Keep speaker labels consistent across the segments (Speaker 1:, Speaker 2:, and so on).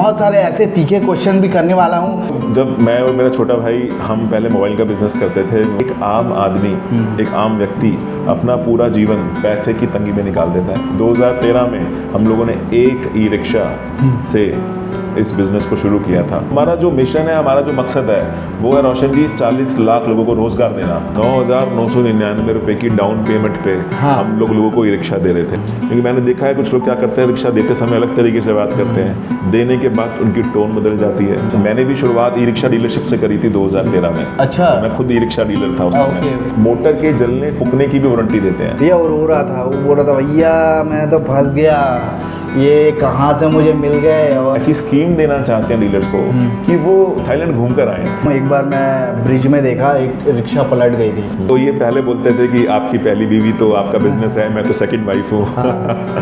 Speaker 1: बहुत सारे ऐसे तीखे क्वेश्चन भी करने वाला हूँ।
Speaker 2: जब मैं और मेरा छोटा भाई हम पहले मोबाइल का बिजनेस करते थे, एक आम आदमी, एक आम व्यक्ति अपना पूरा जीवन पैसे की तंगी में निकाल देता है। 2013 में हम लोगों ने एक ई रिक्शा से इस बिज़नेस को शुरू किया था। हमारा जो मिशन है, हमारा जो मकसद है वो है रोशन जी 40 लाख लोगों को रोज़गार देना। 9,999 रुपये की डाउन पेमेंट पे हम लोगों को ई रिक्शा दे रहे थे। क्योंकि मैंने देखा है कुछ लोग क्या करते हैं, रिक्शा देते समय अलग तरीके से बात करते हैं, देने के बाद उनकी टोन बदल जाती है। तो मैंने भी शुरुआत ई रिक्शा डीलरशिप से करी थी 2013 में।
Speaker 1: अच्छा।
Speaker 2: मैं खुद ई रिक्शा डीलर था उस समय। मोटर के जलने फूकने की भी वारंटी देते हैं।
Speaker 1: भैया और रो रहा था, वो बोल रहा था भैया मैं तो फंस गया, ये कहाँ से मुझे मिल गए। और
Speaker 2: ऐसी स्कीम देना चाहते हैं डीलर्स को कि वो थाईलैंड घूम कर आए।
Speaker 1: एक बार मैं ब्रिज में देखा, एक रिक्शा पलट गई थी।
Speaker 2: तो ये पहले बोलते थे कि आपकी पहली बीवी तो आपका बिजनेस है, मैं तो सेकंड वाइफ हूँ।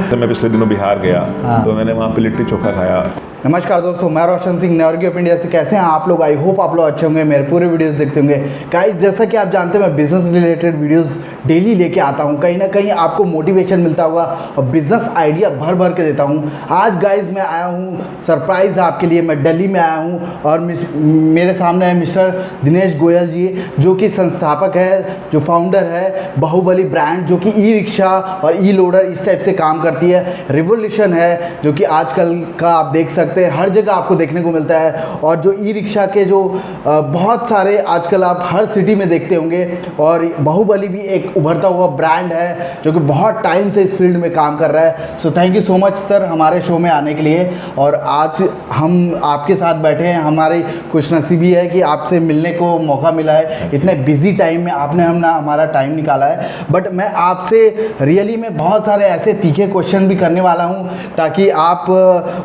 Speaker 2: तो मैं पिछले दिनों बिहार गया तो मैंने वहाँ पे लिट्टी चोखा खाया।
Speaker 1: नमस्कार दोस्तों, मैं Roshan Singh, network of India से। कैसे हैं आप लोग? आई होप आप लोग अच्छे होंगे, मेरे पूरे वीडियोस देखते होंगे। गाइस, जैसा कि आप जानते हैं मैं बिजनेस रिलेटेड वीडियोस डेली लेके आता हूं। कहीं ना कहीं आपको मोटिवेशन मिलता होगा और बिजनेस आइडिया भर भर के देता हूं। आज गाइस मैं आया हूं सरप्राइज़ आपके लिए। मैं दिल्ली में आया हूं और मेरे सामने है मिस्टर दिनेश गोयल जी, जो कि संस्थापक है, जो फाउंडर है बाहुबली ब्रांड, जो कि ई रिक्शा और ई लोडर इस टाइप से काम करती है। रिवोल्यूशन है जो कि आजकल का आप देख सकते हैं, हर जगह आपको देखने को मिलता है। और जो ई रिक्शा के जो बहुत सारे आजकल आप हर सिटी में देखते होंगे। और बाहुबली भी एक उभरता हुआ ब्रांड है जो कि बहुत टाइम से इस फील्ड में काम कर रहा है। So thank you so much sir हमारे शो में आने के लिए। और आज हम आपके साथ बैठे हैं, हमारी खुशनसीबी है कि आपसे मिलने को मौका मिला है। इतने बिजी टाइम में आपने हमारा टाइम निकाला है। बट मैं आपसे रियली में बहुत सारे ऐसे तीखे क्वेश्चन भी करने वाला हूँ ताकि आप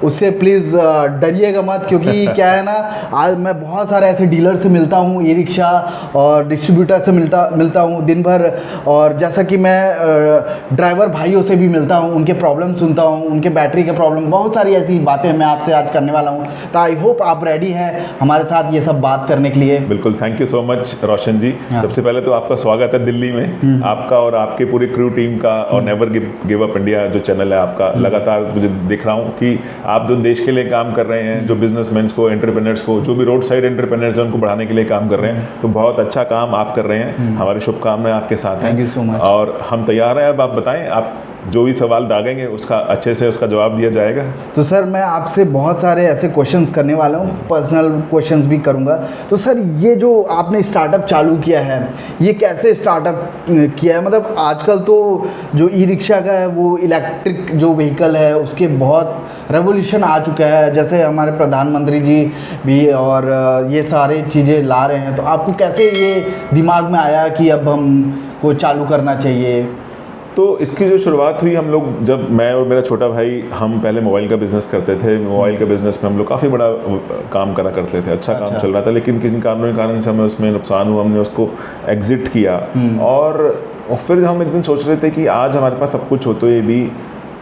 Speaker 1: उससे प्लीज़ डरिएगा मत। क्योंकि क्या है ना, आज मैं बहुत सारे ऐसे डीलर से मिलता हूँ, ई रिक्शा और डिस्ट्रीब्यूटर से मिलता हूँ दिन भर। और जैसा कि मैं ड्राइवर भाइयों से भी मिलता हूँ, उनके प्रॉब्लम सुनता हूँ, उनके बैटरी के प्रॉब्लम, बहुत सारी ऐसी बातें मैं आपसे आज करने वाला हूँ। तो आई होप आप रेडी हैं हमारे साथ ये सब बात करने के लिए।
Speaker 2: बिल्कुल, थैंक यू सो मच रोशन जी। सबसे पहले तो आपका स्वागत है दिल्ली में, आपका और आपके पूरी क्रू टीम का। और नेवर गिव अप इंडिया जो चैनल है आपका, लगातार मुझे दिख रहा हूँ कि आप जो देश के लिए काम कर रहे हैं, जो बिजनेसमैन को, एंटरप्रेन्योर्स को, जो भी रोड साइड एंटरप्रेन्योर्स हैं उनको बढ़ाने के लिए काम कर रहे हैं। तो बहुत अच्छा काम आप कर रहे हैं। हमारी शुभकामनाएं आपके साथ हैं।
Speaker 1: Thank you so much.
Speaker 2: और हम तैयार हैं। अब आप बताएं, आप जो भी सवाल दागेंगे उसका अच्छे से उसका जवाब दिया जाएगा।
Speaker 1: तो सर मैं आपसे बहुत सारे ऐसे क्वेश्चंस करने वाला हूँ, पर्सनल क्वेश्चंस भी करूँगा। तो सर ये जो आपने स्टार्टअप चालू किया है, ये कैसे स्टार्टअप किया है? मतलब आजकल तो जो ई रिक्शा का है वो इलेक्ट्रिक जो व्हीकल है उसके बहुत रेवोल्यूशन आ चुका है। जैसे हमारे प्रधानमंत्री जी भी और ये सारे चीज़ें ला रहे हैं। तो आपको कैसे ये दिमाग में आया कि अब हम को चालू करना चाहिए?
Speaker 2: तो इसकी जो शुरुआत हुई, हम लोग जब मैं और मेरा छोटा भाई हम पहले मोबाइल का बिज़नेस करते थे। मोबाइल के बिज़नेस में हम लोग काफ़ी बड़ा काम करा करते थे, अच्छा काम चल रहा था। लेकिन किसी कारणों के कारण से हमें उसमें नुकसान हुआ, हमने उसको एग्ज़िट किया। और फिर हम एक दिन सोच रहे थे कि आज हमारे पास सब कुछ हो तो ये भी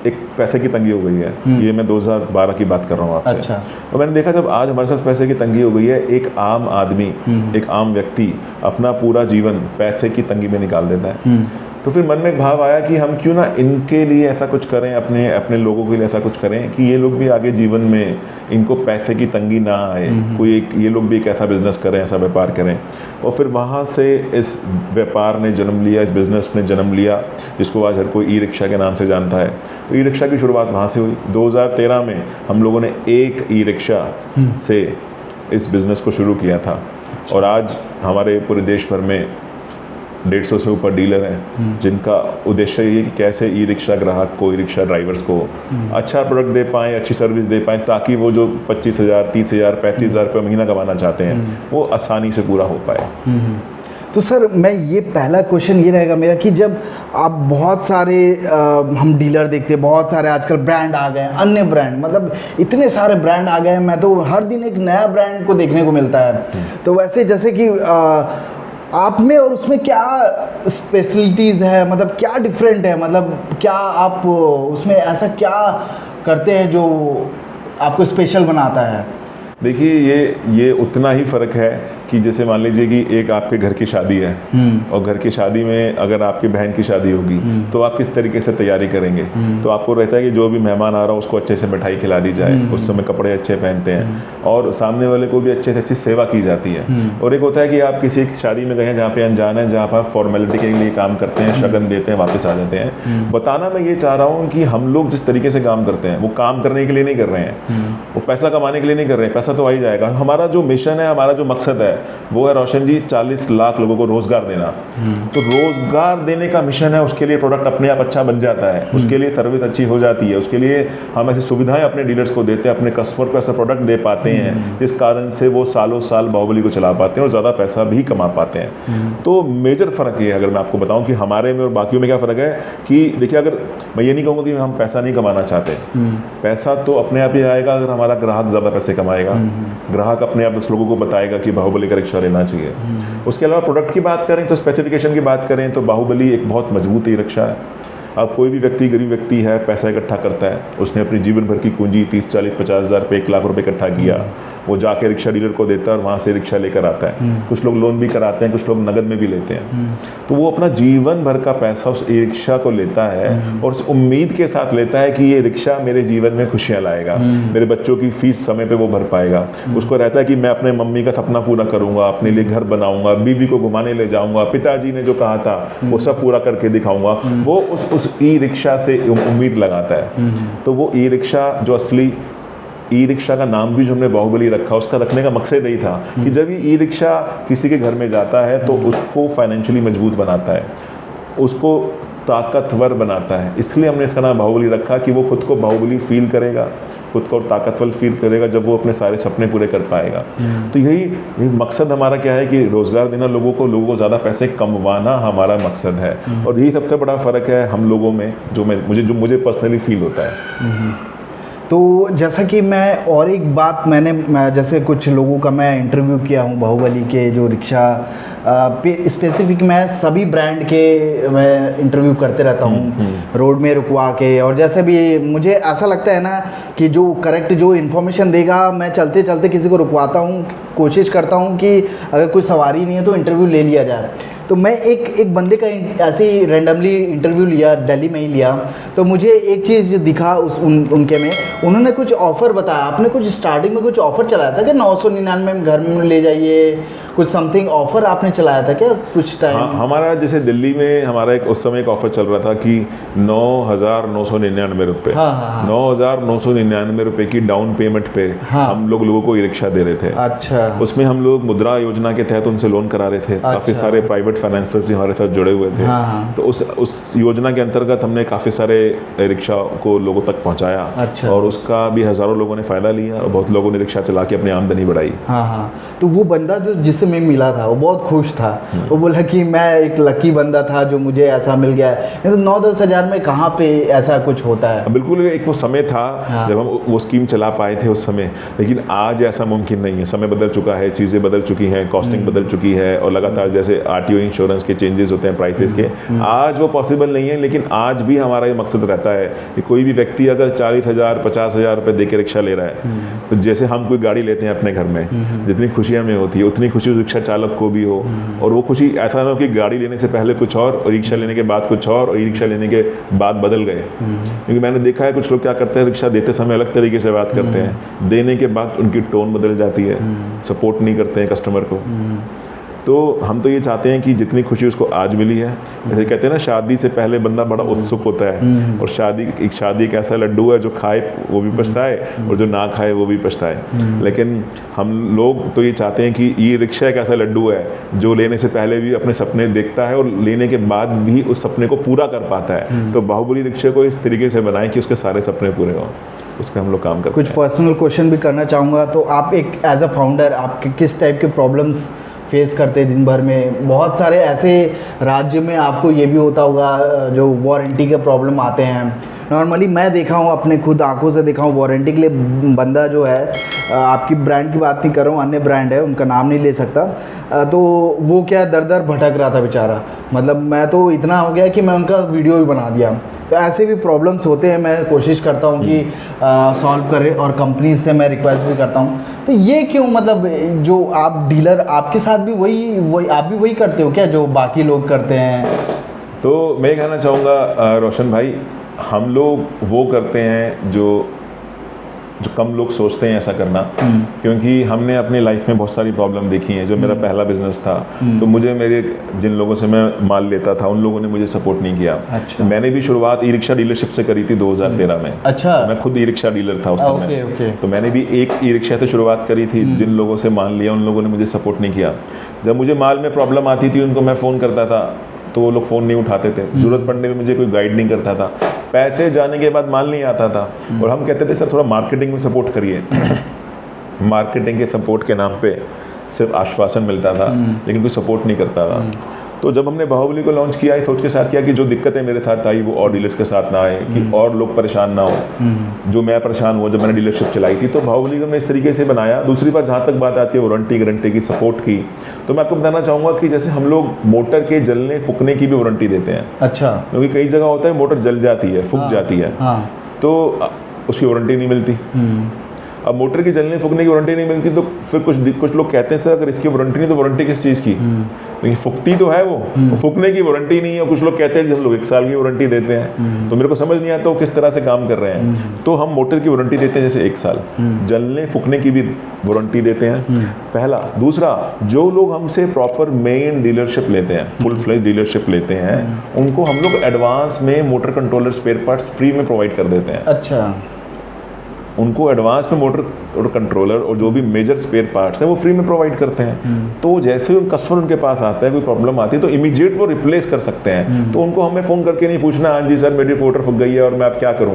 Speaker 2: एक पैसे की तंगी हो गई है। ये मैं 2012 की बात कर रहा हूँ आपसे।
Speaker 1: अच्छा।
Speaker 2: तो मैंने देखा जब आज हमारे साथ पैसे की तंगी हो गई है, एक आम आदमी, एक आम व्यक्ति अपना पूरा जीवन पैसे की तंगी में निकाल देता है। तो फिर मन में एक भाव आया कि हम क्यों ना इनके लिए ऐसा कुछ करें, अपने लोगों के लिए ऐसा कुछ करें कि ये लोग भी आगे जीवन में इनको पैसे की तंगी ना आए। कोई एक ये लोग भी एक ऐसा बिजनेस करें, ऐसा व्यापार करें। और फिर वहाँ से इस व्यापार ने जन्म लिया, इस बिज़नेस ने जन्म लिया, जिसको आज हर कोई ई रिक्शा के नाम से जानता है। तो ई रिक्शा की शुरुआत वहाँ से हुई। 2013 में हम लोगों ने एक ई रिक्शा से इस बिज़नेस को शुरू किया था। और आज हमारे पूरे देश भर में 150 से ऊपर डीलर हैं, जिनका उद्देश्य ये है कि कैसे ई रिक्शा ग्राहक को, ई रिक्शा ड्राइवर्स को अच्छा प्रोडक्ट दे पाएँ, अच्छी सर्विस दे पाएँ, ताकि वो जो 25,000, 30,000, 35,000 रुपये महीना कमाना चाहते हैं वो आसानी से पूरा हो पाए।
Speaker 1: तो सर मैं ये पहला क्वेश्चन ये रहेगा मेरा कि जब आप बहुत सारे हम डीलर देखते हैं, बहुत सारे आजकल ब्रांड आ गए हैं, अन्य ब्रांड, मतलब इतने सारे ब्रांड आ गए हैं। मैं तो हर दिन एक नया ब्रांड को देखने को मिलता है। तो वैसे जैसे कि आप में और उसमें क्या स्पेशलिटीज़ है, मतलब क्या डिफरेंट है, मतलब क्या आप उसमें ऐसा क्या करते हैं जो आपको स्पेशल बनाता है?
Speaker 2: देखिए ये उतना ही फ़र्क है कि जैसे मान लीजिए कि एक आपके घर की शादी है और घर की शादी में अगर आपकी बहन की शादी होगी तो आप किस तरीके से तैयारी करेंगे। तो आपको रहता है कि जो भी मेहमान आ रहा हो उसको अच्छे से मिठाई खिला दी जाए, उस समय कपड़े अच्छे पहनते हैं और सामने वाले को भी अच्छे से अच्छी सेवा की जाती है। और एक होता है कि आप किसी एक शादी में गए हैं जहाँ पे अनजान है, जहाँ पर आप फॉर्मेलिटी के लिए काम करते हैं, शगन देते हैं, वापस आ जाते हैं। बताना मैं ये चाह रहा हूँ कि हम लोग जिस तरीके से काम करते हैं वो काम करने के लिए नहीं कर रहे हैं, वो पैसा कमाने के लिए नहीं कर रहे हैं। पैसा तो आ ही जाएगा। हमारा जो मिशन है, हमारा जो मकसद है वो है रोशन जी 40 लाख लोगों को रोजगार देना। तो रोजगार देने का मिशन है, उसके लिए प्रोडक्ट अपने आप अच्छा बन जाता है, उसके लिए सर्विस अच्छी हो जाती है, उसके लिए हम ऐसी सुविधाएं अपने डीलर्स को देते हैं, अपने कस्टमर को ऐसा प्रोडक्ट दे पाते हैं जिस कारण से वो सालों साल बाहुबली को चला पाते हैं और ज़्यादा पैसा भी कमा पाते हैं। तो मेजर फ़र्क ये है, अगर मैं आपको बताऊं कि हमारे में और बाकियों में क्या फ़र्क है कि देखिए, अगर मैं ये नहीं कहूँगा कि हम पैसा नहीं कमाना चाहते, पैसा तो अपने आप ही आएगा अगर हमारा ग्राहक ज़्यादा पैसे कमाएगा। ग्राहक अपने आप 10 लोगों को बताएगा कि बाहुबली का रिक्शा लेना चाहिए। उसके अलावा प्रोडक्ट की बात करें तो स्पेसिफिकेशन की बात करें तो बाहुबली एक बहुत मजबूत ई रिक्शा है। अब कोई भी व्यक्ति, गरीब व्यक्ति है, पैसा इकट्ठा करता है, उसने अपनी जीवन भर की पूंजी 30, 40, 50 हज़ार रुपये, 1 लाख रुपए इकट्ठा किया, वो जाके रिक्शा डीलर को देता है और वहाँ से रिक्शा लेकर आता है। कुछ लोग लोन भी कराते हैं, कुछ लोग नगद में भी लेते हैं। तो वो अपना जीवन भर का पैसा उस ई रिक्शा को लेता है और उस उम्मीद के साथ लेता है कि ये रिक्शा मेरे जीवन में खुशियाँ लाएगा, मेरे बच्चों की फीस समय पर वो भर पाएगा। उसको रहता है कि मैं अपने मम्मी का सपना पूरा करूँगा, अपने लिए घर बनाऊँगा, बीवी को घुमाने ले जाऊँगा, पिताजी ने जो कहा था वो सब पूरा करके दिखाऊँगा। वो उस ई रिक्शा से उम्मीद लगाता है। तो वो ई रिक्शा, जो असली ई रिक्शा का नाम भी जो हमने बाहुबली रखा, उसका रखने का मकसद यही था कि जब ये ई रिक्शा किसी के घर में जाता है तो उसको फाइनेंशियली मजबूत बनाता है, उसको ताकतवर बनाता है। इसलिए हमने इसका नाम बाहुबली रखा कि वो खुद को बाहुबली फील करेगा, खुद को ताकतवर फील करेगा जब वो अपने सारे सपने पूरे कर पाएगा। तो यही मकसद हमारा क्या है कि रोज़गार देना लोगों को ज़्यादा पैसे कमवाना हमारा मकसद है। और यही सबसे बड़ा फ़र्क है हम लोगों में, जो मुझे पर्सनली फील होता है।
Speaker 1: तो जैसा कि मैं और एक बात मैं जैसे कुछ लोगों का मैं इंटरव्यू किया हूँ बाहुबली के जो रिक्शा स्पेसिफिक, मैं सभी ब्रांड के मैं इंटरव्यू करते रहता हूँ रोड में रुकवा के। और जैसे भी मुझे ऐसा लगता है ना कि जो करेक्ट जो इन्फॉर्मेशन देगा, मैं चलते चलते किसी को रुकवाता हूँ, कोशिश करता हूँ कि अगर कोई सवारी नहीं है तो इंटरव्यू ले लिया जाए। तो मैं एक बंदे का ऐसे ही रैंडमली इंटरव्यू लिया, दिल्ली में ही लिया। तो मुझे एक चीज़ दिखा उनके में, उन्होंने कुछ ऑफ़र बताया। आपने कुछ स्टार्टिंग में कुछ ऑफ़र चलाया था कि 999 में घर में ले जाइए, कुछ समथिंग ऑफ़र आपने चलाया था क्या कुछ टाइम?
Speaker 2: हाँ, हमारा जैसे दिल्ली में हमारा उस समय एक ऑफ़र चल रहा था कि 9,999 रुपये, 9,999 रुपये की डाउन पेमेंट पे हम लोगों को ई रिक्शा दे रहे थे।
Speaker 1: अच्छा।
Speaker 2: उसमें हम लोग मुद्रा योजना के तहत उनसे लोन करा रहे थे। काफ़ी सारे प्राइवेट फाइनेंसर्स भी हमारे साथ जुड़े हुए थे। तो उस योजना के अंतर्गत हमने काफ़ी सारे रिक्शा को लोगों तक पहुँचाया।
Speaker 1: अच्छा।
Speaker 2: और उसका भी हज़ारों लोगों ने फ़ायदा लिया और बहुत लोगों ने रिक्शा चला के अपनी आमदनी बढ़ाई।
Speaker 1: हाँ। तो वो बंदा जो जिससे मैं मिला था वो बहुत खुश था। वो बोला कि मैं एक लकी बंदा था जो मुझे ऐसा मिल गया है। नहीं तो 9-10 हज़ार में कहाँ पे ऐसा कुछ होता है।
Speaker 2: बिल्कुल, एक वो समय था जब हम वो स्कीम चला पाए थे उस समय, लेकिन आज ऐसा मुमकिन नहीं है। समय बदल चुका है, चीज़ें बदल चुकी हैं, कॉस्टिंग बदल चुकी है और लगातार जैसे आरटीओ इंश्योरेंस के चेंजेस होते हैं प्राइसेस के, आज वो पॉसिबल नहीं है। लेकिन आज भी हमारा ये मकसद रहता है कि कोई भी व्यक्ति अगर 40,000 50,000 रुपये दे के रिक्शा ले रहा है, तो जैसे हम कोई गाड़ी लेते हैं अपने घर में, जितनी खुशी हमें होती है उतनी खुशी रिक्शा चालक को भी हो। और वो खुशी ऐसा ना हो कि गाड़ी लेने से पहले कुछ और रिक्शा लेने के बाद कुछ और ई रिक्शा लेने के बाद बदल गए। क्योंकि मैंने देखा है कुछ लोग क्या करते हैं, रिक्शा देते समय अलग तरीके से बात करते हैं, देने के बाद उनकी टोन बदल जाती है, सपोर्ट नहीं करते हैं कस्टमर को। तो हम तो ये चाहते हैं कि जितनी खुशी उसको आज मिली है, जैसे कहते हैं ना शादी से पहले बंदा बड़ा उत्सुक होता है, और शादी एक ऐसा लड्डू है जो खाए वो भी पछताए और जो ना खाए वो भी पछताए। लेकिन हम लोग तो ये चाहते हैं कि ई रिक्शा एक ऐसा लड्डू है जो लेने से पहले भी अपने सपने देखता है और लेने के बाद भी उस सपने को पूरा कर पाता है। तो बाहुबली रिक्शे को इस तरीके से बनाएं कि उसके सारे सपने पूरे हों, उस पर हम लोग काम करते हैं।
Speaker 1: कुछ पर्सनल क्वेश्चन भी करना चाहूँगा। तो आप एक एज अ फाउंडर आपके किस टाइप के प्रॉब्लम्स फेस करते हैं दिन भर में? बहुत सारे ऐसे राज्य में आपको ये भी होता होगा जो वारंटी के प्रॉब्लम आते हैं, नॉर्मली मैं देखा हूँ, अपने खुद आंखों से देखा हूँ, वारंटी के लिए बंदा जो है, आपकी ब्रांड की बात नहीं कर रहा हूँ, अन्य ब्रांड है, उनका नाम नहीं ले सकता, तो वो क्या दर दर भटक रहा था बेचारा। मतलब मैं तो इतना हो गया कि मैं उनका वीडियो भी बना दिया। तो ऐसे भी प्रॉब्लम्स होते हैं, मैं कोशिश करता हूँ कि सॉल्व करें, और कंपनी से मैं रिक्वेस्ट भी करता हूँ। तो ये क्यों, मतलब जो आप डीलर, आपके साथ भी वही आप भी वही करते हो क्या जो बाकी लोग करते हैं?
Speaker 2: तो मैं कहना चाहूँगा रोशन भाई, हम लोग वो करते हैं जो कम लोग सोचते हैं ऐसा करना, क्योंकि हमने अपनी लाइफ में बहुत सारी प्रॉब्लम देखी हैं। जो मेरा पहला बिजनेस था, तो मुझे मेरे जिन लोगों से मैं माल लेता था उन लोगों ने मुझे सपोर्ट नहीं किया।
Speaker 1: अच्छा।
Speaker 2: मैंने भी शुरुआत ई रिक्शा डीलरशिप से करी थी 2013 में।
Speaker 1: अच्छा।
Speaker 2: तो मैं खुद ई रिक्शा डीलर था उस समय।
Speaker 1: ओके।
Speaker 2: तो मैंने भी एक ई रिक्शा से शुरुआत करी थी। जिन लोगों से माल लिया उन लोगों ने मुझे सपोर्ट नहीं किया। जब मुझे माल में प्रॉब्लम आती थी उनको मैं फ़ोन करता था तो वो लोग फ़ोन नहीं उठाते थे। ज़रूरत पड़ने में मुझे कोई गाइड नहीं करता था। पैसे जाने के बाद माल नहीं आता था, और हम कहते थे सर थोड़ा मार्केटिंग में सपोर्ट करिए। मार्केटिंग के सपोर्ट के नाम पे सिर्फ आश्वासन मिलता था, लेकिन कोई सपोर्ट नहीं करता था। तो जब हमने बाहुबली को लॉन्च किया, सोच के साथ किया कि जो दिक्कतें मेरे साथ आई वो और डीलर्स के साथ ना आए, कि और लोग परेशान ना हो जो मैं परेशान हुआ जब मैंने डीलरशिप चलाई थी। तो बाहुबली को हमने इस तरीके से बनाया। दूसरी बात, जहाँ तक बात आती है वारंटी गारंटी की, सपोर्ट की, तो मैं आपको बताना चाहूँगा कि जैसे हम लोग मोटर के जलने फूकने की भी वारंटी देते हैं।
Speaker 1: अच्छा।
Speaker 2: क्योंकि कई जगह होता है मोटर जल जाती है, फूक जाती है, तो उसकी वारंटी नहीं मिलती। अब मोटर की जलने फूकने की वारंटी नहीं मिलती, तो फिर कुछ लोग कहते हैं सर अगर इसकी वारंटी नहीं तो वारंटी किस चीज़ की? लेकिन फूकती तो है वो फूकने की वारंटी नहीं है। कुछ लोग कहते हैं हम लोग 1 साल की वारंटी देते हैं, तो मेरे को समझ नहीं आता वो किस तरह से काम कर रहे हैं। तो हम मोटर की वारंटी देते हैं जैसे 1 साल, जलने फूकने की भी वारंटी देते हैं, पहला। दूसरा, जो लोग हमसे प्रॉपर मेन डीलरशिप लेते हैं, फुल फ्लेज डीलरशिप लेते हैं, उनको हम लोग एडवांस में motor controller spare parts free में प्रोवाइड कर देते हैं।
Speaker 1: अच्छा।
Speaker 2: उनको एडवांस में मोटर कंट्रोलर और जो भी मेजर स्पेयर पार्ट्स हैं वो फ्री में प्रोवाइड करते हैं। तो जैसे ही कस्टमर उनके पास आता है, कोई प्रॉब्लम आती है, तो इमीडिएट वो रिप्लेस कर सकते हैं। तो उनको हमें फ़ोन करके नहीं पूछना हाँ जी सर मेरी मोटर फूक गई है और मैं अब क्या करूँ,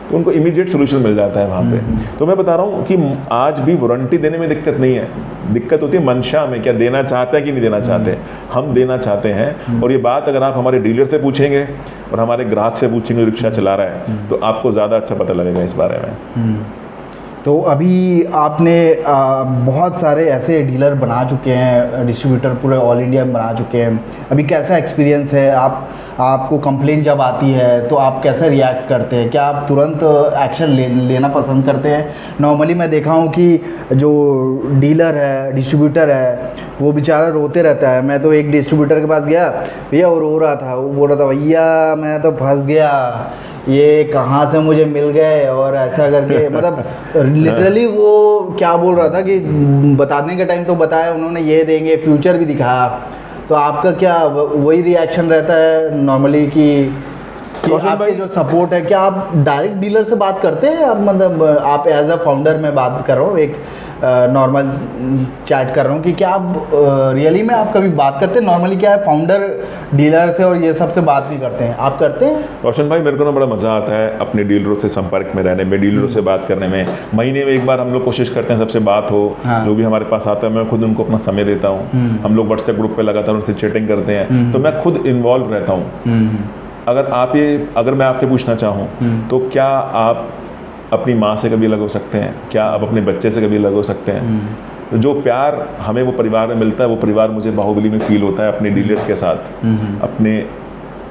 Speaker 2: तो उनको इमीडिएट सोल्यूशन मिल जाता है वहाँ पे। तो मैं बता रहा हूँ कि आज भी वारंटी देने में दिक्कत नहीं है, दिक्कत होती है मंशा में, क्या देना चाहते हैं कि नहीं देना चाहते। हम देना चाहते हैं, और ये बात अगर आप हमारे डीलर से पूछेंगे और हमारे ग्राहक से पूछेंगे रिक्शा चला रहा है, तो आपको ज़्यादा अच्छा पता लगेगा इस बारे में।
Speaker 1: तो अभी आपने बहुत सारे ऐसे डीलर बना चुके हैं, डिस्ट्रीब्यूटर पूरे ऑल इंडिया में बना चुके हैं। अभी कैसा एक्सपीरियंस है? आपको कंप्लेंट जब आती है तो आप कैसे रिएक्ट करते हैं? क्या आप तुरंत एक्शन लेना पसंद करते हैं? नॉर्मली मैं देखा हूँ कि जो डीलर है, डिस्ट्रीब्यूटर है, वो बेचारा रोते रहता है। मैं तो एक डिस्ट्रीब्यूटर के पास गया, भैया वो रो रहा था, वो बोल रहा था भैया मैं तो फंस गया, ये कहाँ से मुझे मिल गए, और ऐसा करके मतलब लिटरली वो क्या बोल रहा था कि बताने के टाइम तो बताया उन्होंने ये देंगे, फ्यूचर भी दिखाया। तो आपका क्या वही रिएक्शन रहता है नॉर्मली कि आपके जो सपोर्ट है, क्या आप डायरेक्ट डीलर से बात करते हैं? आप मतलब आप एज अ फाउंडर में बात कर रहा हूँ, एक नॉर्मल चैट कर रहा हूँ कि क्या आप रियली में आप कभी बात करते हैं? नॉर्मली क्या है, फाउंडर डीलर से और ये सब से बात नहीं करते हैं, आप करते हैं?
Speaker 2: रोशन भाई, मेरे को ना बड़ा मज़ा आता है अपने डीलरों से संपर्क में रहने में, डीलरों से बात करने में। महीने में एक बार हम लोग कोशिश करते हैं सबसे बात हो। हाँ। जो भी हमारे पास आता है मैं खुद उनको अपना समय देता हूँ। हम लोग व्हाट्सएप ग्रुप पे लगातार उनसे चैटिंग करते हैं, तो मैं खुद इन्वॉल्व रहता हूँ। अगर मैं आपसे पूछना चाहूँ तो क्या आप अपनी माँ से कभी अलग हो सकते हैं? क्या आप अपने बच्चे से कभी अलग हो सकते हैं? तो जो प्यार हमें वो परिवार में मिलता है, वो परिवार मुझे बाहुबली में फील होता है अपने डीलर्स के साथ, अपने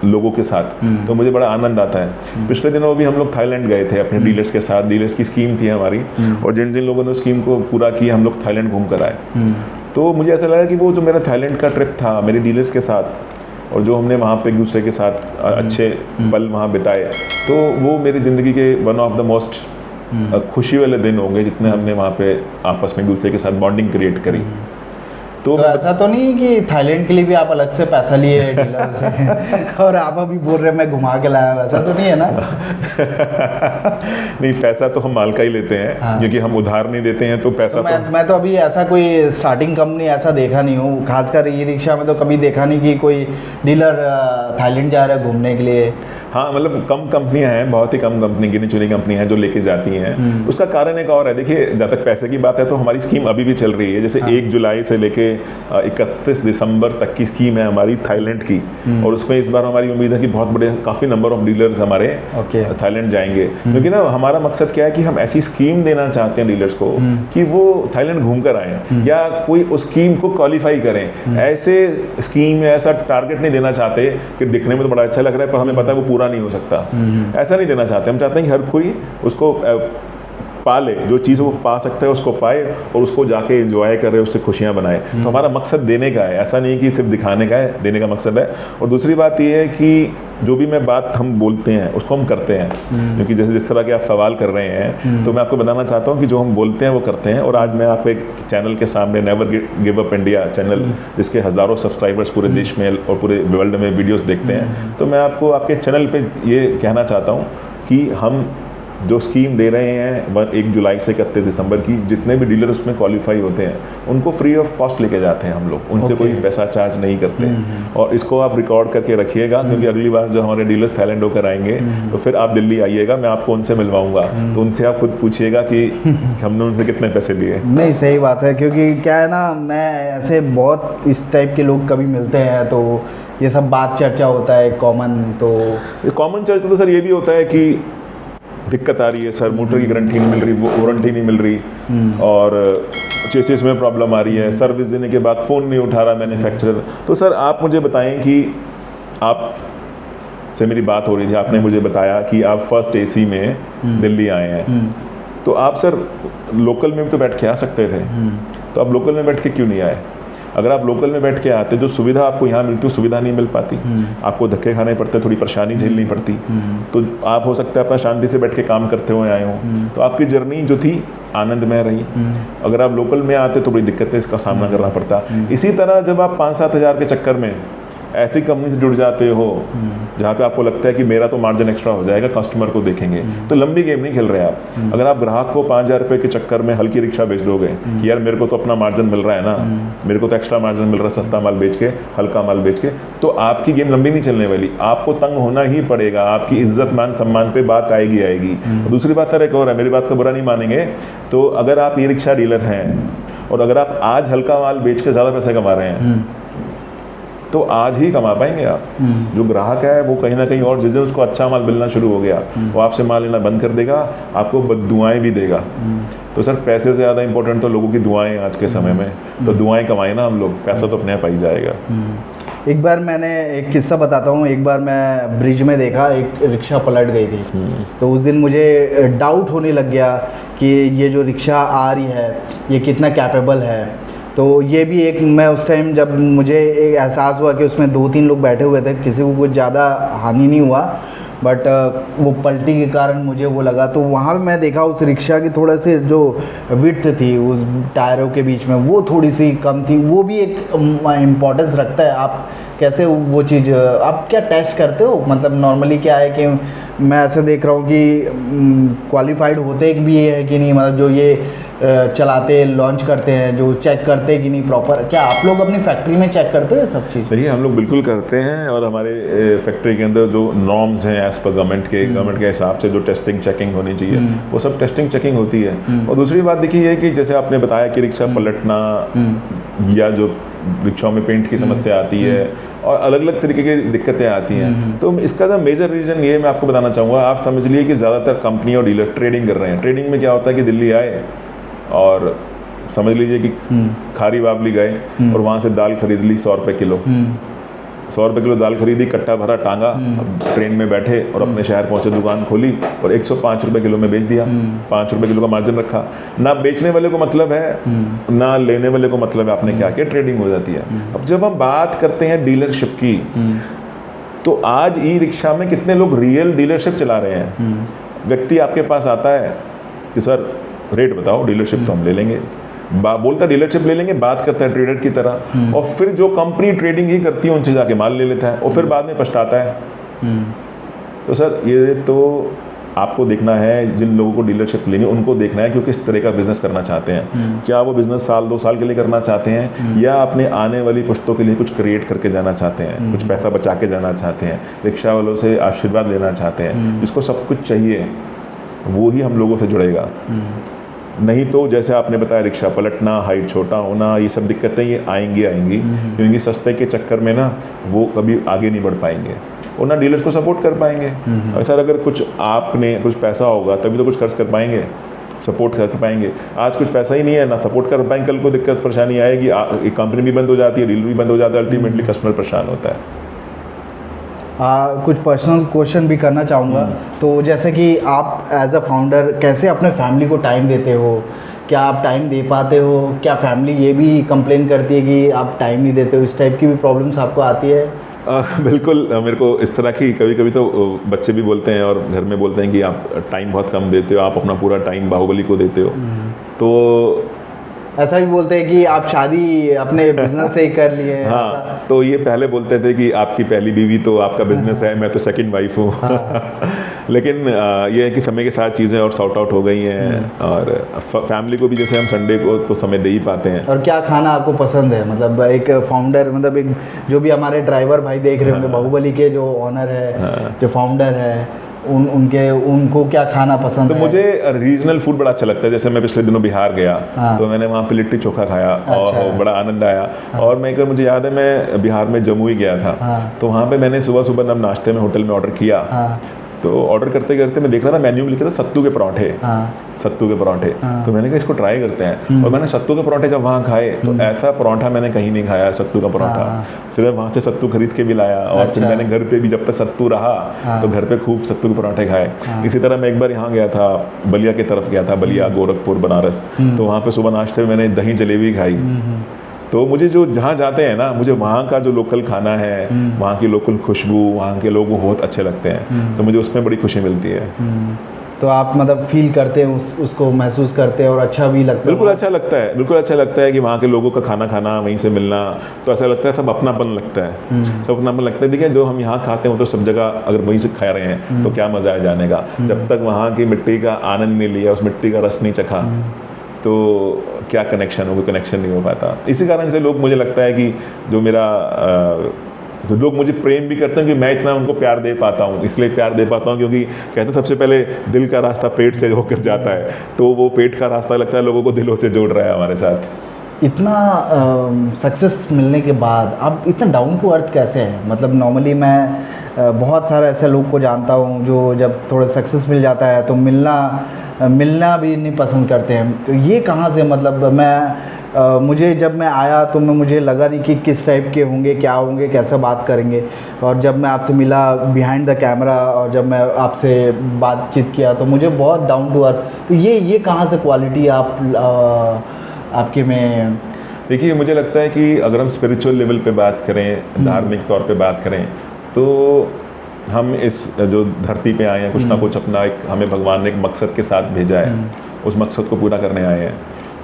Speaker 2: लोगों के साथ। तो मुझे बड़ा आनंद आता है। पिछले दिनों भी हम लोग थाईलैंड गए थे अपने डीलर्स के साथ। डीलर्स की स्कीम थी हमारी, और जिन जिन लोगों ने उस स्कीम को पूरा किया हम लोग थाईलैंड घूम कर आए। तो मुझे ऐसा लगा कि वो जो मेरा थाईलैंड का ट्रिप था मेरे डीलर्स के साथ, और जो हमने वहाँ पे एक दूसरे के साथ अच्छे पल वहाँ बिताए, तो वो मेरी ज़िंदगी के वन ऑफ द मोस्ट खुशी वाले दिन होंगे जितने हमने वहाँ पे आपस में एक दूसरे के साथ बॉन्डिंग क्रिएट करी।
Speaker 1: तो ऐसा तो नहीं कि थाईलैंड के लिए भी आप अलग से पैसा लिए डीलर से और आप अभी बोल रहे हैं मैं घुमा के लाया, वैसा तो नहीं है ना?
Speaker 2: नहीं, पैसा तो हम माल का ही लेते हैं। हाँ। क्योंकि हम उधार नहीं देते हैं, तो पैसा
Speaker 1: तो मैं तो अभी ऐसा कोई स्टार्टिंग कंपनी ऐसा देखा नहीं हूँ, खासकर ई रिक्शा में तो कभी देखा नहीं कि कोई डीलर थाईलैंड जा रहा है घूमने के लिए।
Speaker 2: हाँ, मतलब कम कंपनियां हैं, बहुत ही कम कंपनी, गिनी चुनी कंपनियां हैं जो लेके जाती हैं। उसका कारण एक और है। देखिए, जब तक पैसे की बात है तो हमारी स्कीम अभी भी चल रही है। जैसे 1 जुलाई से लेके के 31 दिसंबर तक की स्कीम है हमारी थाईलैंड की, और उसमें इस बार हमारी उम्मीद है कि बहुत बड़े काफ़ी नंबर ऑफ डीलर्स हमारे थाईलैंड जाएंगे, क्योंकि ना हमारा मकसद क्या है कि हम ऐसी स्कीम देना चाहते हैं डीलर्स को कि वो थाईलैंड घूम कर आएँ या कोई उस स्कीम को क्वालिफाई करें। ऐसे स्कीम या ऐसा टारगेट नहीं देना चाहते कि दिखने में तो बड़ा अच्छा लग रहा है पर हमें पता है वो पूरा नहीं हो सकता, ऐसा नहीं देना चाहते। हम चाहते हैं कि हर कोई उसको पाले, जो चीज़ वो पा सकता है उसको पाए और उसको जाके एंजॉय करे, उससे खुशियाँ बनाए। तो हमारा मकसद देने का है, ऐसा नहीं कि सिर्फ दिखाने का है, देने का मकसद है। और दूसरी बात ये है कि जो भी मैं बात हम बोलते हैं उसको हम करते हैं, क्योंकि जैसे जिस तरह के आप सवाल कर रहे हैं तो मैं आपको बताना चाहता हूँ कि जो हम बोलते हैं वो करते हैं। और आज मैं आपको एक चैनल के सामने never give up India channel, जिसके हज़ारों सब्सक्राइबर्स पूरे देश में और पूरे वर्ल्ड में वीडियोज़ देखते हैं, तो मैं आपको आपके चैनल पर ये कहना चाहता हूँ कि हम जो स्कीम दे रहे हैं 1 जुलाई से 31 दिसंबर की, जितने भी डीलर उसमें क्वालिफाई होते हैं उनको फ्री ऑफ कॉस्ट लेके जाते हैं हम लोग, उनसे कोई पैसा चार्ज नहीं करते। और इसको आप रिकॉर्ड करके रखिएगा, क्योंकि अगली बार जब हमारे डीलर्स थाईलैंड होकर आएंगे तो फिर आप दिल्ली आइएगा, मैं आपको उनसे मिलवाऊंगा, तो उनसे आप खुद पूछिएगा कि हमने उनसे कितने पैसे लिए।
Speaker 1: नहीं, सही बात है, क्योंकि क्या है ना, मैं ऐसे बहुत इस टाइप के लोग कभी मिलते हैं तो ये सब बात चर्चा होता है कॉमन। तो
Speaker 2: कॉमन चर्चा तो सर ये भी होता है कि दिक्कत आ रही है सर, मोटर की गारंटी नहीं मिल रही, वो वारंटी नहीं मिल रही, और चेसिस में प्रॉब्लम आ रही है, सर्विस देने के बाद फ़ोन नहीं उठा रहा मैन्युफैक्चरर। तो सर आप मुझे बताएं कि आप से मेरी बात हो रही थी, आपने मुझे बताया कि आप फर्स्ट एसी में दिल्ली आए हैं, तो आप सर लोकल में भी तो बैठ के आ सकते थे, तो आप लोकल में बैठ के क्यों नहीं आए? अगर आप लोकल में बैठ के आते, जो सुविधा आपको यहाँ मिलती है सुविधा नहीं मिल पाती, आपको धक्के खाने पड़ते, थोड़ी परेशानी झेलनी पड़ती, तो आप हो सकता है अपना शांति से बैठ के काम करते हुए आए हों, तो आपकी जर्नी जो थी आनंदमय रही। अगर आप लोकल में आते तो बड़ी दिक्कतें इसका सामना करना पड़ता। इसी तरह जब आप 5-7 हज़ार के चक्कर में ऐसी कंपनी से जुड़ जाते हो जहाँ पे आपको लगता है कि मेरा तो मार्जिन एक्स्ट्रा हो जाएगा, कस्टमर को देखेंगे, तो लंबी गेम नहीं खेल रहे आप। अगर आप ग्राहक को 5,000 रुपये के चक्कर में हल्की रिक्शा बेच दोगे कि यार मेरे को तो अपना मार्जिन मिल रहा है ना, मेरे को तो एक्स्ट्रा मार्जिन मिल रहा है सस्ता माल बेच के, हल्का माल बेच के, तो आपकी गेम लंबी नहीं चलने वाली, आपको तंग होना ही पड़ेगा, आपकी इज्जत मान सम्मान पे बात आएगी। दूसरी बात सर एक और है, मेरी बात का बुरा नहीं मानेंगे, तो अगर आप ई रिक्शा डीलर हैं और अगर आप आज हल्का माल बेच के ज़्यादा पैसे कमा रहे हैं तो आज ही कमा पाएंगे आप। जो ग्राहक है वो कहीं ना कहीं, और जिस दिन उसको अच्छा माल मिलना शुरू हो गया वो आपसे माल लेना बंद कर देगा, आपको दुआएं भी देगा। तो सर पैसे से ज़्यादा इंपॉर्टेंट तो लोगों की दुआएं आज के समय में, तो दुआएं कमाएं ना हम लोग, पैसा तो अपने आप आई जाएगा।
Speaker 1: एक बार मैंने एक किस्सा बताता हूँ, एक बार मैं ब्रिज में देखा एक रिक्शा पलट गई थी, तो उस दिन मुझे डाउट होने लग गया कि ये जो रिक्शा आ रही है ये कितना कैपेबल है। तो ये भी एक, मैं उस टाइम जब मुझे एक एहसास हुआ कि उसमें 2-3 लोग बैठे हुए थे, किसी को कुछ ज़्यादा हानि नहीं हुआ, बट वो पलटी के कारण मुझे वो लगा। तो वहाँ पे मैं देखा उस रिक्शा की थोड़ा सी जो विड्थ थी उस टायरों के बीच में वो थोड़ी सी कम थी। वो भी एक इम्पोर्टेंस रखता है। आप कैसे वो चीज़, आप क्या टेस्ट करते हो? मतलब नॉर्मली क्या है कि मैं ऐसे देख रहा हूँ कि क्वालिफाइड होते भी है कि नहीं, मतलब जो ये चलाते लॉन्च करते हैं जो चेक करते हैं कि नहीं प्रॉपर, क्या आप लोग अपनी फैक्ट्री में चेक करते हैं सब चीज़?
Speaker 2: देखिए हम लोग बिल्कुल करते हैं, और हमारे फैक्ट्री के अंदर जो नॉर्म्स हैं एज पर गवर्नमेंट के हिसाब से जो टेस्टिंग चेकिंग होनी चाहिए वो सब टेस्टिंग चेकिंग होती है। और दूसरी बात देखिए ये कि जैसे आपने बताया कि रिक्शा पलटना या जो रिक्शाओं में पेंट की समस्या आती है और अलग अलग तरीके की दिक्कतें आती हैं, तो इसका जो मेजर रीज़न ये मैं आपको बताना चाहूँगा, आप समझ लिए कि ज़्यादातर कंपनी और डीलर ट्रेडिंग कर रहे हैं। ट्रेडिंग में क्या होता है कि दिल्ली आए और समझ लीजिए कि खारी बाबली गए और वहाँ से दाल खरीद ली 100 रुपये किलो, 100 रुपये किलो दाल खरीदी, कट्टा भरा टांगा, ट्रेन में बैठे और अपने शहर पहुँचे, दुकान खोली और 105 रुपये किलो में बेच दिया। 5 रुपये किलो का मार्जिन रखा। ना बेचने वाले को मतलब है ना लेने वाले को मतलब है, आपने क्या किया, ट्रेडिंग हो जाती है। अब जब हम बात करते हैं डीलरशिप की, तो आज ई रिक्शा में कितने लोग रियल डीलरशिप चला रहे हैं। व्यक्ति आपके पास आता है कि सर रेट बताओ, डीलरशिप तो हम ले लेंगे, बोलता डीलरशिप ले लेंगे, बात करता है ट्रेडर की तरह, और फिर जो कंपनी ट्रेडिंग ही करती है उनसे जाके माल ले लेता है और फिर बाद में पछताता है। तो सर ये तो आपको देखना है, जिन लोगों को डीलरशिप लेनी उनको देखना है कि वो किस तरह का बिजनेस करना चाहते हैं। क्या वो बिजनेस साल 2 साल के लिए करना चाहते हैं या अपने आने वाली पुश्तों के लिए कुछ क्रिएट करके जाना चाहते हैं, कुछ पैसा बचा के जाना चाहते हैं, रिक्शा वालों से आशीर्वाद लेना चाहते हैं। जिसको सब कुछ चाहिए वो ही हम लोगों से जुड़ेगा। नहीं तो जैसे आपने बताया रिक्शा पलटना, हाइट छोटा होना, ये सब दिक्कतें ये आएंगी क्योंकि सस्ते के चक्कर में ना वो कभी आगे नहीं बढ़ पाएंगे और ना डीलर्स को सपोर्ट कर पाएंगे। और सर अगर कुछ आपने कुछ पैसा होगा तभी तो कुछ खर्च कर पाएंगे, सपोर्ट कर पाएंगे। आज कुछ पैसा ही नहीं है, ना सपोर्ट कर पाएंगे, कल को दिक्कत परेशानी आएगी, एक कंपनी भी बंद हो जाती है, डीलर भी बंद हो जाता है, अल्टीमेटली कस्टमर परेशान होता है।
Speaker 1: कुछ पर्सनल क्वेश्चन भी करना चाहूँगा। तो जैसे कि आप एज अ फाउंडर कैसे अपने फैमिली को टाइम देते हो, क्या आप टाइम दे पाते हो? क्या फैमिली ये भी कंप्लेन करती है कि आप टाइम नहीं देते हो? इस टाइप की भी प्रॉब्लम्स आपको आती है?
Speaker 2: बिल्कुल, मेरे को इस तरह की कभी कभी तो बच्चे भी बोलते हैं और घर में बोलते हैं कि आप टाइम बहुत कम देते हो, आप अपना पूरा टाइम बाहुबली को देते हो। तो
Speaker 1: ऐसा भी बोलते हैं कि आप शादी अपने बिजनेस से ही कर लिए।
Speaker 2: हाँ, तो ये पहले बोलते थे कि आपकी पहली बीवी तो आपका बिजनेस है, मैं तो सेकंड वाइफ हूँ। लेकिन ये है कि समय के साथ चीज़ें और सॉर्ट आउट हो गई हैं और फैमिली को भी जैसे हम संडे को तो समय दे ही पाते हैं।
Speaker 1: और क्या खाना आपको पसंद है? मतलब एक फाउंडर, मतलब एक जो भी हमारे ड्राइवर भाई देख रहे होंगे, बाहुबली के जो ऑनर है, जो फाउंडर है, उनको क्या खाना पसंद
Speaker 2: है?
Speaker 1: तो
Speaker 2: मुझे रीजनल फूड बड़ा अच्छा लगता है। जैसे मैं पिछले दिनों बिहार गया, तो मैंने वहाँ पे लिट्टी चोखा खाया और बड़ा आनंद आया। और मुझे याद है मैं बिहार में जमुई गया था, तो वहाँ पे मैंने सुबह सुबह नाश्ते में होटल में ऑर्डर किया। तो ऑर्डर करते करते मैं देख रहा था मेन्यू में लिखा था सत्तू के पराठे। सत्तू के पराठे, तो मैंने कहा इसको ट्राई करते हैं। और मैंने सत्तू के पराठे जब वहाँ खाए तो ऐसा पराठा मैंने कहीं नहीं खाया, सत्तू का पराठा। फिर मैं वहाँ से सत्तू खरीद के भी लाया और फिर मैंने घर पे भी जब तक सत्तू रहा तो घर पे खूब सत्तू के पराठे खाए। इसी तरह मैं एक बार यहाँ गया था, बलिया की तरफ गया था, बलिया, गोरखपुर, बनारस। तो वहाँ पे सुबह नाश्ते में मैंने दही जलेबी खाई। तो मुझे जो जहाँ जाते हैं ना, मुझे वहाँ का जो लोकल खाना है, वहाँ की लोकल खुशबू, वहाँ के लोग बहुत अच्छे लगते हैं, तो मुझे उसमें बड़ी खुशी मिलती है।
Speaker 1: तो आप मतलब फील करते हैं उसको महसूस करते हैं और अच्छा भी लगता है?
Speaker 2: बिल्कुल अच्छा लगता है, बिल्कुल अच्छा लगता है कि वहाँ के लोगों का खाना खाना, वहीं से मिलना, तो ऐसा लगता है सब अपनापन लगता है, सब अपनापन लगता है। देखिए जो हम यहाँ खाते हैं वो तो सब जगह अगर वहीं से खा रहे हैं तो क्या मज़ा है जाने का। जब तक वहाँ की मिट्टी का आनंद नहीं लिया, उस मिट्टी का रस नहीं चखा, तो क्या कनेक्शन हो, कोई कनेक्शन नहीं हो पाता। इसी कारण से लोग, मुझे लगता है कि जो मेरा तो लोग मुझे प्रेम भी करते हैं कि मैं इतना उनको प्यार दे पाता हूँ, इसलिए प्यार दे पाता हूँ क्योंकि कहते हैं सबसे पहले दिल का रास्ता पेट से होकर जाता है, तो वो पेट का रास्ता लगता है लोगों को दिलों से जोड़ रहा है हमारे साथ।
Speaker 1: इतना सक्सेस मिलने के बाद आप इतना डाउन टू अर्थ कैसे हैं? मतलब नॉर्मली मैं बहुत सारे ऐसे लोग को जानता हूँ जो जब थोड़ा सक्सेस मिल जाता है तो मिलना भी नहीं पसंद करते हैं। तो ये कहाँ से, मतलब मुझे जब मैं आया तो मुझे लगा नहीं कि किस टाइप के होंगे, क्या होंगे, कैसे बात करेंगे। और जब मैं आपसे मिला बिहाइंड द कैमरा और जब मैं आपसे बातचीत किया तो मुझे बहुत डाउन टू अर्थ। तो ये कहाँ से क्वालिटी आपके में?
Speaker 2: देखिए मुझे लगता है कि अगर हम स्पिरिचुअल लेवल पे बात करें, धार्मिक तौर पे बात करें, तो हम इस जो धरती पे आए हैं कुछ ना कुछ अपना एक, हमें भगवान ने एक मकसद के साथ भेजा है, उस मकसद को पूरा करने आए हैं।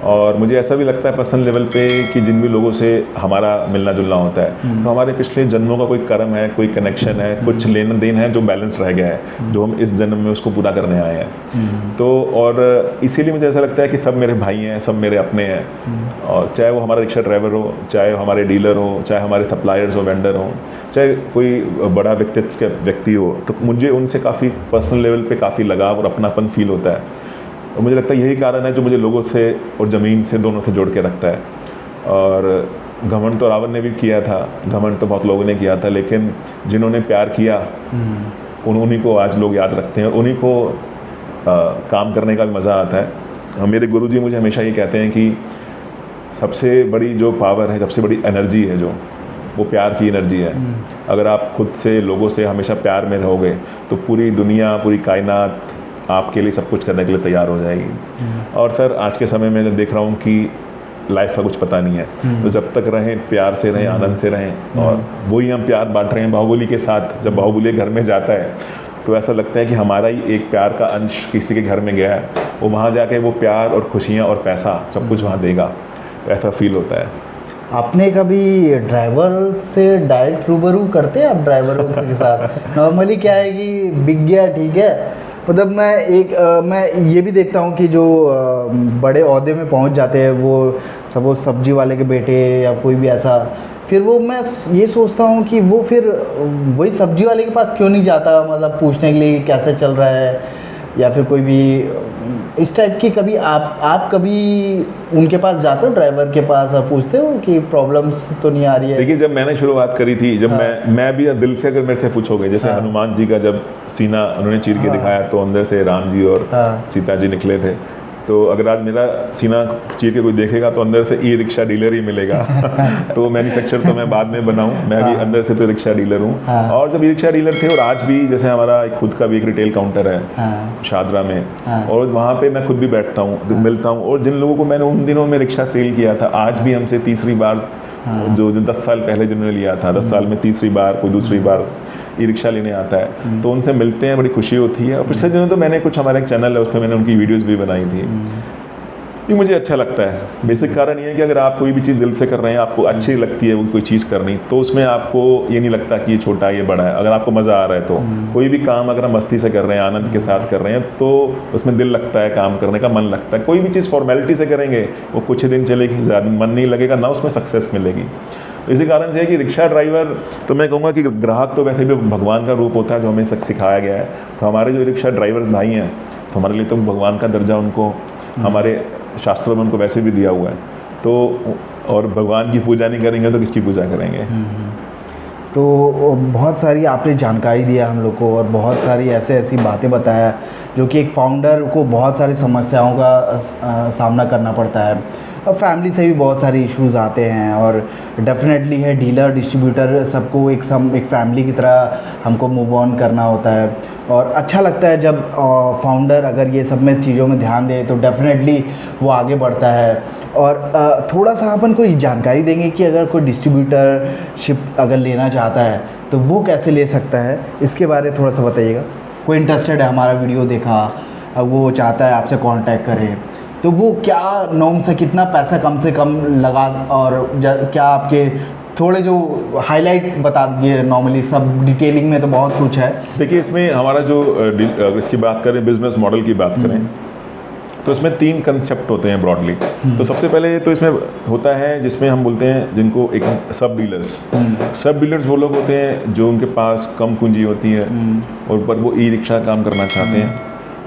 Speaker 2: और मुझे ऐसा भी लगता है पर्सनल लेवल पे कि जिन भी लोगों से हमारा मिलना जुलना होता है तो हमारे पिछले जन्मों का कोई कर्म है, कोई कनेक्शन है, कुछ लेन देन है जो बैलेंस रह गया है, जो हम इस जन्म में उसको पूरा करने आए हैं। तो और इसीलिए मुझे ऐसा लगता है कि सब मेरे भाई हैं, सब मेरे अपने हैं। और चाहे वो हमारा रिक्शा ड्राइवर हो, चाहे हमारे डीलर हो, चाहे हमारे सप्लायर्स हो, वेंडर हो, चाहे कोई बड़ा व्यक्तित्व के व्यक्ति हो, तो मुझे उनसे काफ़ी पर्सनल लेवल पे काफ़ी लगाव और अपनापन फील होता है। और मुझे लगता है यही कारण है जो मुझे लोगों से और ज़मीन से दोनों से जोड़ के रखता है। और घमंड तो रावण ने भी किया था, घमंड तो बहुत लोगों ने किया था, लेकिन जिन्होंने प्यार किया उन्हीं को आज लोग याद रखते हैं और उन्हीं को काम करने का भी मज़ा आता है। मेरे गुरुजी मुझे हमेशा ये कहते हैं कि सबसे बड़ी जो पावर है, सबसे बड़ी एनर्जी है जो, वो प्यार की एनर्जी है। अगर आप खुद से, लोगों से हमेशा प्यार में रहोगे तो पूरी दुनिया, पूरी कायनात आपके लिए सब कुछ करने के लिए तैयार हो जाएगी। और सर आज के समय में देख रहा हूँ कि लाइफ का कुछ पता नहीं है, तो जब तक रहें प्यार से रहें, आनंद से रहें। और वही हम प्यार बांट रहे हैं बाहुबली के साथ। जब बाहुबली घर में जाता है तो ऐसा लगता है कि हमारा ही एक प्यार का अंश किसी के घर में गया है, वो वहाँ जाके वो प्यार और खुशियाँ और पैसा सब कुछ वहाँ देगा, तो ऐसा फील होता है।
Speaker 1: आपने कभी ड्राइवर से डायरेक्ट रूबरू करते हैं आप ड्राइवरों के साथ? नॉर्मली क्या है कि बिक गया, ठीक है, मतलब मैं ये भी देखता हूँ कि जो बड़े ओहदे में पहुँच जाते हैं वो सब्जी वाले के बेटे या कोई भी ऐसा, फिर वो मैं ये सोचता हूँ कि वो फिर वही सब्जी वाले के पास क्यों नहीं जाता, मतलब पूछने के लिए कैसे चल रहा है, या फिर कोई भी इस टाइप की, कभी आप कभी उनके पास जाते हो, ड्राइवर के पास, और पूछते हो कि प्रॉब्लम्स तो नहीं आ रही है?
Speaker 2: देखिए, जब मैंने शुरुआत करी थी, जब मैं भी दिल से अगर मेरे से पूछोगे, जैसे हनुमान जी का जब सीना उन्होंने चीर के दिखाया तो अंदर से राम जी और सीता जी निकले थे, तो अगर आज मेरा सीना चीर के कोई देखेगा तो अंदर से ई रिक्शा डीलर ही मिलेगा। तो मैन्युफैक्चर तो मैं बाद में बनाऊं, मैं भी अंदर से तो रिक्शा डीलर हूं। और जब ई रिक्शा डीलर थे, और आज भी, जैसे हमारा खुद का भी एक रिटेल काउंटर है शादरा में, और वहाँ पे मैं खुद भी बैठता हूँ, मिलता हूँ, और जिन लोगों को मैंने उन दिनों में रिक्शा सेल किया था, आज भी हमसे तीसरी बार, जो 10 साल पहले जिन्होंने लिया था, 10 साल में तीसरी बार, कोई दूसरी बार ई रिक्शा लेने आता है, तो उनसे मिलते हैं, बड़ी खुशी होती है। और पिछले दिनों तो मैंने कुछ, हमारा एक चैनल है, उस पर मैंने उनकी वीडियोस भी बनाई थी। ये मुझे अच्छा लगता है। बेसिक कारण ये है कि अगर आप कोई भी चीज़ दिल से कर रहे हैं, आपको अच्छी लगती है वो कोई चीज़ करनी, तो उसमें आपको ये नहीं लगता कि ये छोटा ये बड़ा है। अगर आपको मज़ा आ रहा है तो कोई भी काम अगर हम मस्ती से कर रहे हैं, आनंद के साथ कर रहे हैं, तो उसमें दिल लगता है, काम करने का मन लगता है। कोई भी चीज़ फॉर्मेलिटी से करेंगे वो कुछ ही दिन चलेगी, ज़्यादा मन नहीं लगेगा, ना उसमें सक्सेस मिलेगी। इसी कारण से है कि रिक्शा ड्राइवर, तो मैं कहूँगा कि ग्राहक तो वैसे भी भगवान का रूप होता है, जो हमें सिखाया गया है। तो हमारे जो रिक्शा ड्राइवर्स भाई हैं, तो हमारे लिए तो भगवान का दर्जा उनको हमारे शास्त्रों में उनको वैसे भी दिया हुआ है। तो और भगवान की पूजा नहीं करेंगे तो किसकी पूजा करेंगे?
Speaker 1: तो बहुत सारी आपने जानकारी दिया हम लोग को, और बहुत सारी ऐसी बातें बताया जो कि एक फाउंडर को बहुत सारी समस्याओं का सामना करना पड़ता है, और फैमिली से भी बहुत सारे इश्यूज आते हैं, और डेफिनेटली है डीलर डिस्ट्रीब्यूटर सबको एक फैमिली की तरह हमको मूव ऑन करना होता है। और अच्छा लगता है जब फाउंडर अगर ये सब में चीज़ों में ध्यान दे, तो डेफिनेटली वो आगे बढ़ता है। और थोड़ा सा अपन को जानकारी देंगे कि अगर कोई डिस्ट्रीब्यूटरशिप अगर लेना चाहता है तो वो कैसे ले सकता है, इसके बारे में थोड़ा सा बताइएगा। कोई इंटरेस्टेड है, हमारा वीडियो देखा, अब वो चाहता है आपसे कांटेक्ट करे, तो वो क्या नॉर्म से कितना पैसा कम से कम लगा, और क्या आपके थोड़े जो हाईलाइट बता दीजिए। नॉर्मली सब डिटेलिंग में तो बहुत कुछ है।
Speaker 2: देखिए, इसमें हमारा जो इसकी बात करें, बिजनेस मॉडल की बात करें, तो इसमें 3 कंसेप्ट होते हैं ब्रॉडली। तो सबसे पहले तो इसमें होता है जिसमें हम बोलते हैं जिनको एक सब डीलर्स। सब डीलर्स वो लोग होते हैं जो उनके पास कम पूंजी होती है और पर वो ई रिक्शा काम करना चाहते हैं,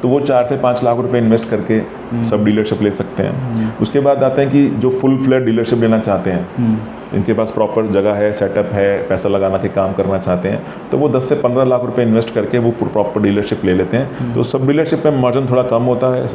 Speaker 2: तो वो 4 से 5 लाख रुपए इन्वेस्ट करके सब डीलरशिप ले सकते हैं। उसके बाद आते हैं कि जो फुल फ्लैट डीलरशिप लेना चाहते हैं, इनके पास प्रॉपर जगह है, सेटअप है, पैसा लगाना के काम करना चाहते हैं, तो वो 10 से 15 लाख रुपए इन्वेस्ट करके वो प्रॉपर डीलरशिप ले लेते हैं। तो सब डीलरशिप में मार्जिन थोड़ा कम होता है,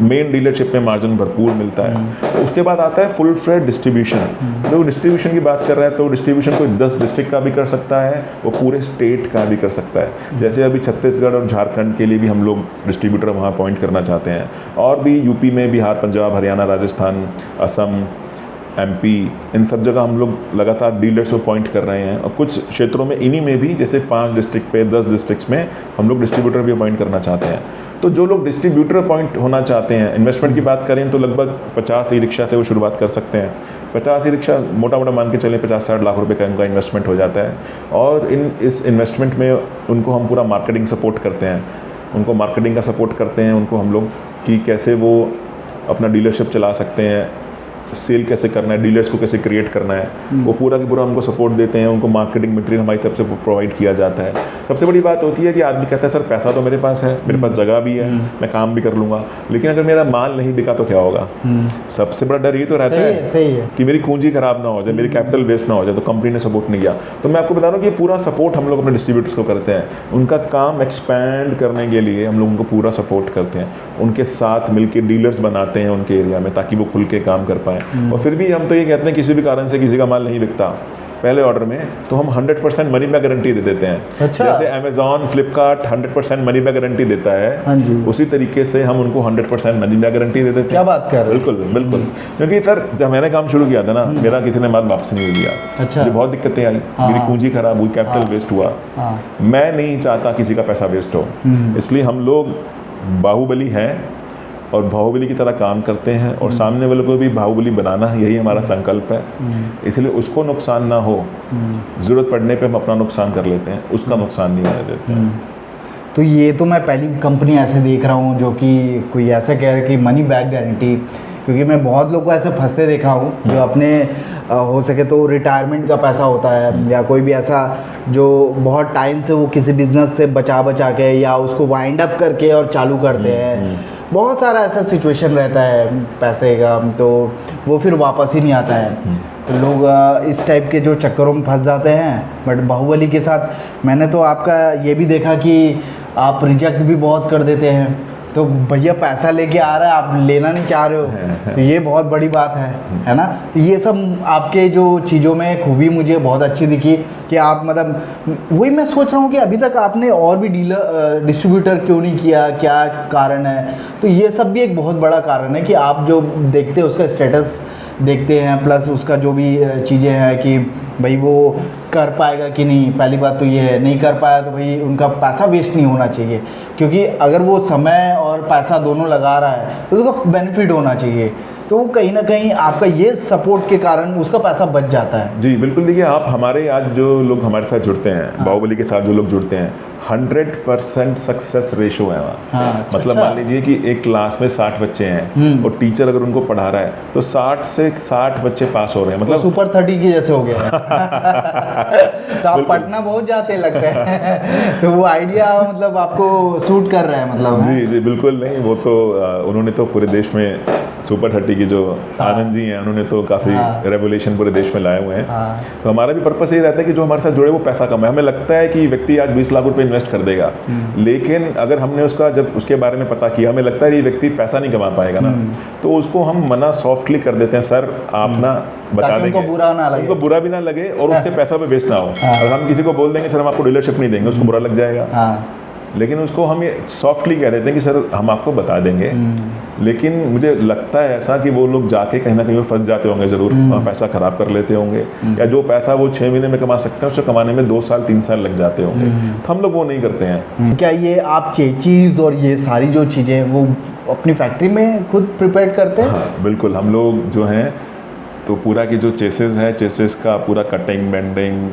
Speaker 2: मेन डीलरशिप में मार्जिन भरपूर मिलता है। तो उसके बाद आता है फुल फ्लैट डिस्ट्रीब्यूशन। जो डिस्ट्रीब्यूशन की बात कर रहा है, तो डिस्ट्रीब्यूशन कोई 10 डिस्ट्रिक्ट का भी कर सकता है, वो पूरे स्टेट का भी कर सकता है। जैसे अभी छत्तीसगढ़ और झारखंड के लिए भी हम लोग डिस्ट्रीब्यूटर वहाँ अपॉइंट करना चाहते हैं, और भी यूपी में, बिहार, पंजाब, हरियाणा, राजस्थान, असम, एमपी, इन सब जगह हम लोग लगातार डीलर्स अपॉइंट कर रहे हैं। और कुछ क्षेत्रों में इन्हीं में भी, जैसे 5 डिस्ट्रिक्ट पे, 10 डिस्ट्रिक्ट्स में हम लोग डिस्ट्रीब्यूटर भी अपॉइंट करना चाहते हैं। तो जो लोग डिस्ट्रीब्यूटर अपॉइंट होना चाहते हैं, इन्वेस्टमेंट की बात करें तो लगभग 50 ई रिक्शा से वो शुरुआत कर सकते हैं। 50 ई रिक्शा मोटा मोटा मान के चलें 50-60 लाख रुपए का उनका इन्वेस्टमेंट हो जाता है। और इस इन्वेस्टमेंट में उनको हम पूरा मार्केटिंग सपोर्ट करते हैं, उनको मार्केटिंग का सपोर्ट करते हैं, उनको हम लोग कि कैसे वो अपना डीलरशिप चला सकते हैं, सेल कैसे करना है, डीलर्स को कैसे क्रिएट करना है, वो पूरा की पूरा हमको सपोर्ट देते हैं। उनको मार्केटिंग मटेरियल हमारी तरफ से प्रोवाइड किया जाता है। सबसे बड़ी बात होती है कि आदमी कहता है सर पैसा तो मेरे पास है, मेरे पास जगह भी है, मैं काम भी कर लूँगा, लेकिन अगर मेरा माल नहीं बिका तो क्या होगा? सबसे बड़ा डर ये तो रहता है कि मेरी पूंजी खराब ना हो जाए, मेरी कैपिटल वेस्ट ना हो जाए, तो कंपनी ने सपोर्ट नहीं किया। तो मैं आपको बता रहा हूँ कि पूरा सपोर्ट हम लोग अपने डिस्ट्रीब्यूटर्स को करते हैं। उनका काम एक्सपैंड करने के लिए हम लोग उनको पूरा सपोर्ट करते हैं, उनके साथ मिलकर डीलर्स बनाते हैं उनके एरिया में, ताकि वो खुल के काम कर पाएँ। और फिर भी हम तो ये कहते हैं किसी भी कारण से किसी का माल नहीं बिकता पहले ऑर्डर में, तो हम 100% मनी बैक गारंटी दे देते हैं।
Speaker 1: अच्छा।
Speaker 2: जैसे Amazon, Flipkart 100% money back guarantee देता है, उसी तरीके से हम उनको 100% मनी बैक गारंटी दे देते हैं।
Speaker 1: क्या बात कर रहे हैं?
Speaker 2: बिल्कुल बिल्कुल। क्योंकि सर जब मैंने काम शुरू किया था ना, मेरा किसी ने माल वापस नहीं दिया।
Speaker 1: अच्छा।
Speaker 2: मुझे बहुत दिक्कतें आई, मेरी पूंजी खराब हुई, कैपिटल वेस्ट हुआ। मैं नहीं चाहता किसी का पैसा वेस्ट हो, इसलिए हम लोग बाहुबली हैं और बाहुबली की तरह काम करते हैं, और सामने वाले को भी बाहुबली बनाना, यही हमारा संकल्प है। इसलिए उसको नुकसान ना हो, ज़रूरत पड़ने पे हम अपना नुकसान कर लेते हैं, उसका नुकसान नहीं होने देते हैं।
Speaker 1: तो ये तो मैं पहली कंपनी ऐसे देख रहा हूँ जो कि कोई ऐसा कह रहा है कि मनी बैक गारंटी, क्योंकि मैं बहुत लोग को ऐसे फंसते देखा हूँ जो अपने हो सके तो रिटायरमेंट का पैसा होता है, या कोई भी ऐसा जो बहुत टाइम से वो किसी बिजनेस से बचा के या उसको वाइंड अप करके और चालू करते हैं। बहुत सारा ऐसा सिचुएशन रहता है पैसे का, तो वो फिर वापस ही नहीं आता है। तो लोग इस टाइप के जो चक्करों में फंस जाते हैं। बट बाहुबली के साथ मैंने तो आपका ये भी देखा कि आप रिजेक्ट भी बहुत कर देते हैं। तो भैया पैसा लेके आ रहा है, आप लेना नहीं चाह रहे हो, तो ये बहुत बड़ी बात है ना। ये सब आपके जो चीज़ों में खूबी मुझे बहुत अच्छी दिखी कि आप मतलब वही मैं सोच रहा हूँ कि अभी तक आपने और भी डिस्ट्रीब्यूटर क्यों नहीं किया, क्या कारण है। तो ये सब भी एक बहुत बड़ा कारण है कि आप जो देखते हैं उसका स्टेटस देखते हैं, प्लस उसका जो भी चीज़ें हैं कि भाई वो कर पाएगा कि नहीं। पहली बात तो ये है, नहीं कर पाया तो भाई उनका पैसा वेस्ट नहीं होना चाहिए, क्योंकि अगर वो समय और पैसा दोनों लगा रहा है तो उसका बेनिफिट होना चाहिए। तो वो कहीं ना कहीं आपका ये सपोर्ट के कारण उसका पैसा बच जाता है।
Speaker 2: जी बिल्कुल। देखिए आप हमारे आज जो लोग हमारे साथ जुड़ते हैं, बाहुबली के साथ जो लोग जुड़ते हैं, 100% सक्सेस रेशो है वहाँ। मतलब मान लीजिए कि एक क्लास में 60 बच्चे हैं और टीचर अगर उनको पढ़ा रहा है तो 60 से 60 बच्चे पास हो रहे हैं। मतलब
Speaker 1: तो सुपर 30 की जैसे हो गया तो आप पटना बहुत जाते लगते हैं तो वो आइडिया मतलब आपको सूट कर रहा है मतलब।
Speaker 2: जी जी बिल्कुल नहीं, वो तो उन्होंने तो पूरे देश में सुपर 30 की जो आनंद जी हैं उन्होंने तो काफ़ी रेवोल्यूशन पूरे देश में लाए हुए हैं। तो हमारा भी पर्पस यही रहता है कि जो हमारे साथ जुड़े वो पैसा कमाए। हमें लगता है कि व्यक्ति आज 20 लाख रुपए इन्वेस्ट कर देगा, लेकिन अगर हमने उसका जब उसके बारे में पता किया हमें लगता है ये व्यक्ति पैसा नहीं कमा पाएगा ना, तो उसको हम मना सॉफ्टली कर देते हैं, सर आप ना बता देंगे,
Speaker 1: उनको बुरा
Speaker 2: भी ना लगे और उसके पैसा पे वेस्ट ना हो। अगर हम किसी को बोल देंगे सर हम आपको डीलरशिप नहीं देंगे, उसको बुरा लग जाएगा। लेकिन उसको हम ये सॉफ्टली कह देते हैं कि सर हम आपको बता देंगे। लेकिन मुझे लगता है ऐसा कि वो लोग जाके कहीं ना कहीं फंस जाते होंगे ज़रूर, वहाँ पैसा ख़राब कर लेते होंगे, या जो पैसा वो 6 महीने में कमा सकते हैं उसको कमाने में 2 साल 3 साल लग जाते होंगे। तो हम लोग वो नहीं करते हैं।
Speaker 1: क्या ये आप चीज़ और ये सारी जो चीज़ें वो अपनी फैक्ट्री में खुद प्रिपेयर करते हैं?
Speaker 2: हाँ बिल्कुल। हम लोग जो हैं तो पूरा की जो चेसेस है, चेसेस का पूरा कटिंग, बेंडिंग,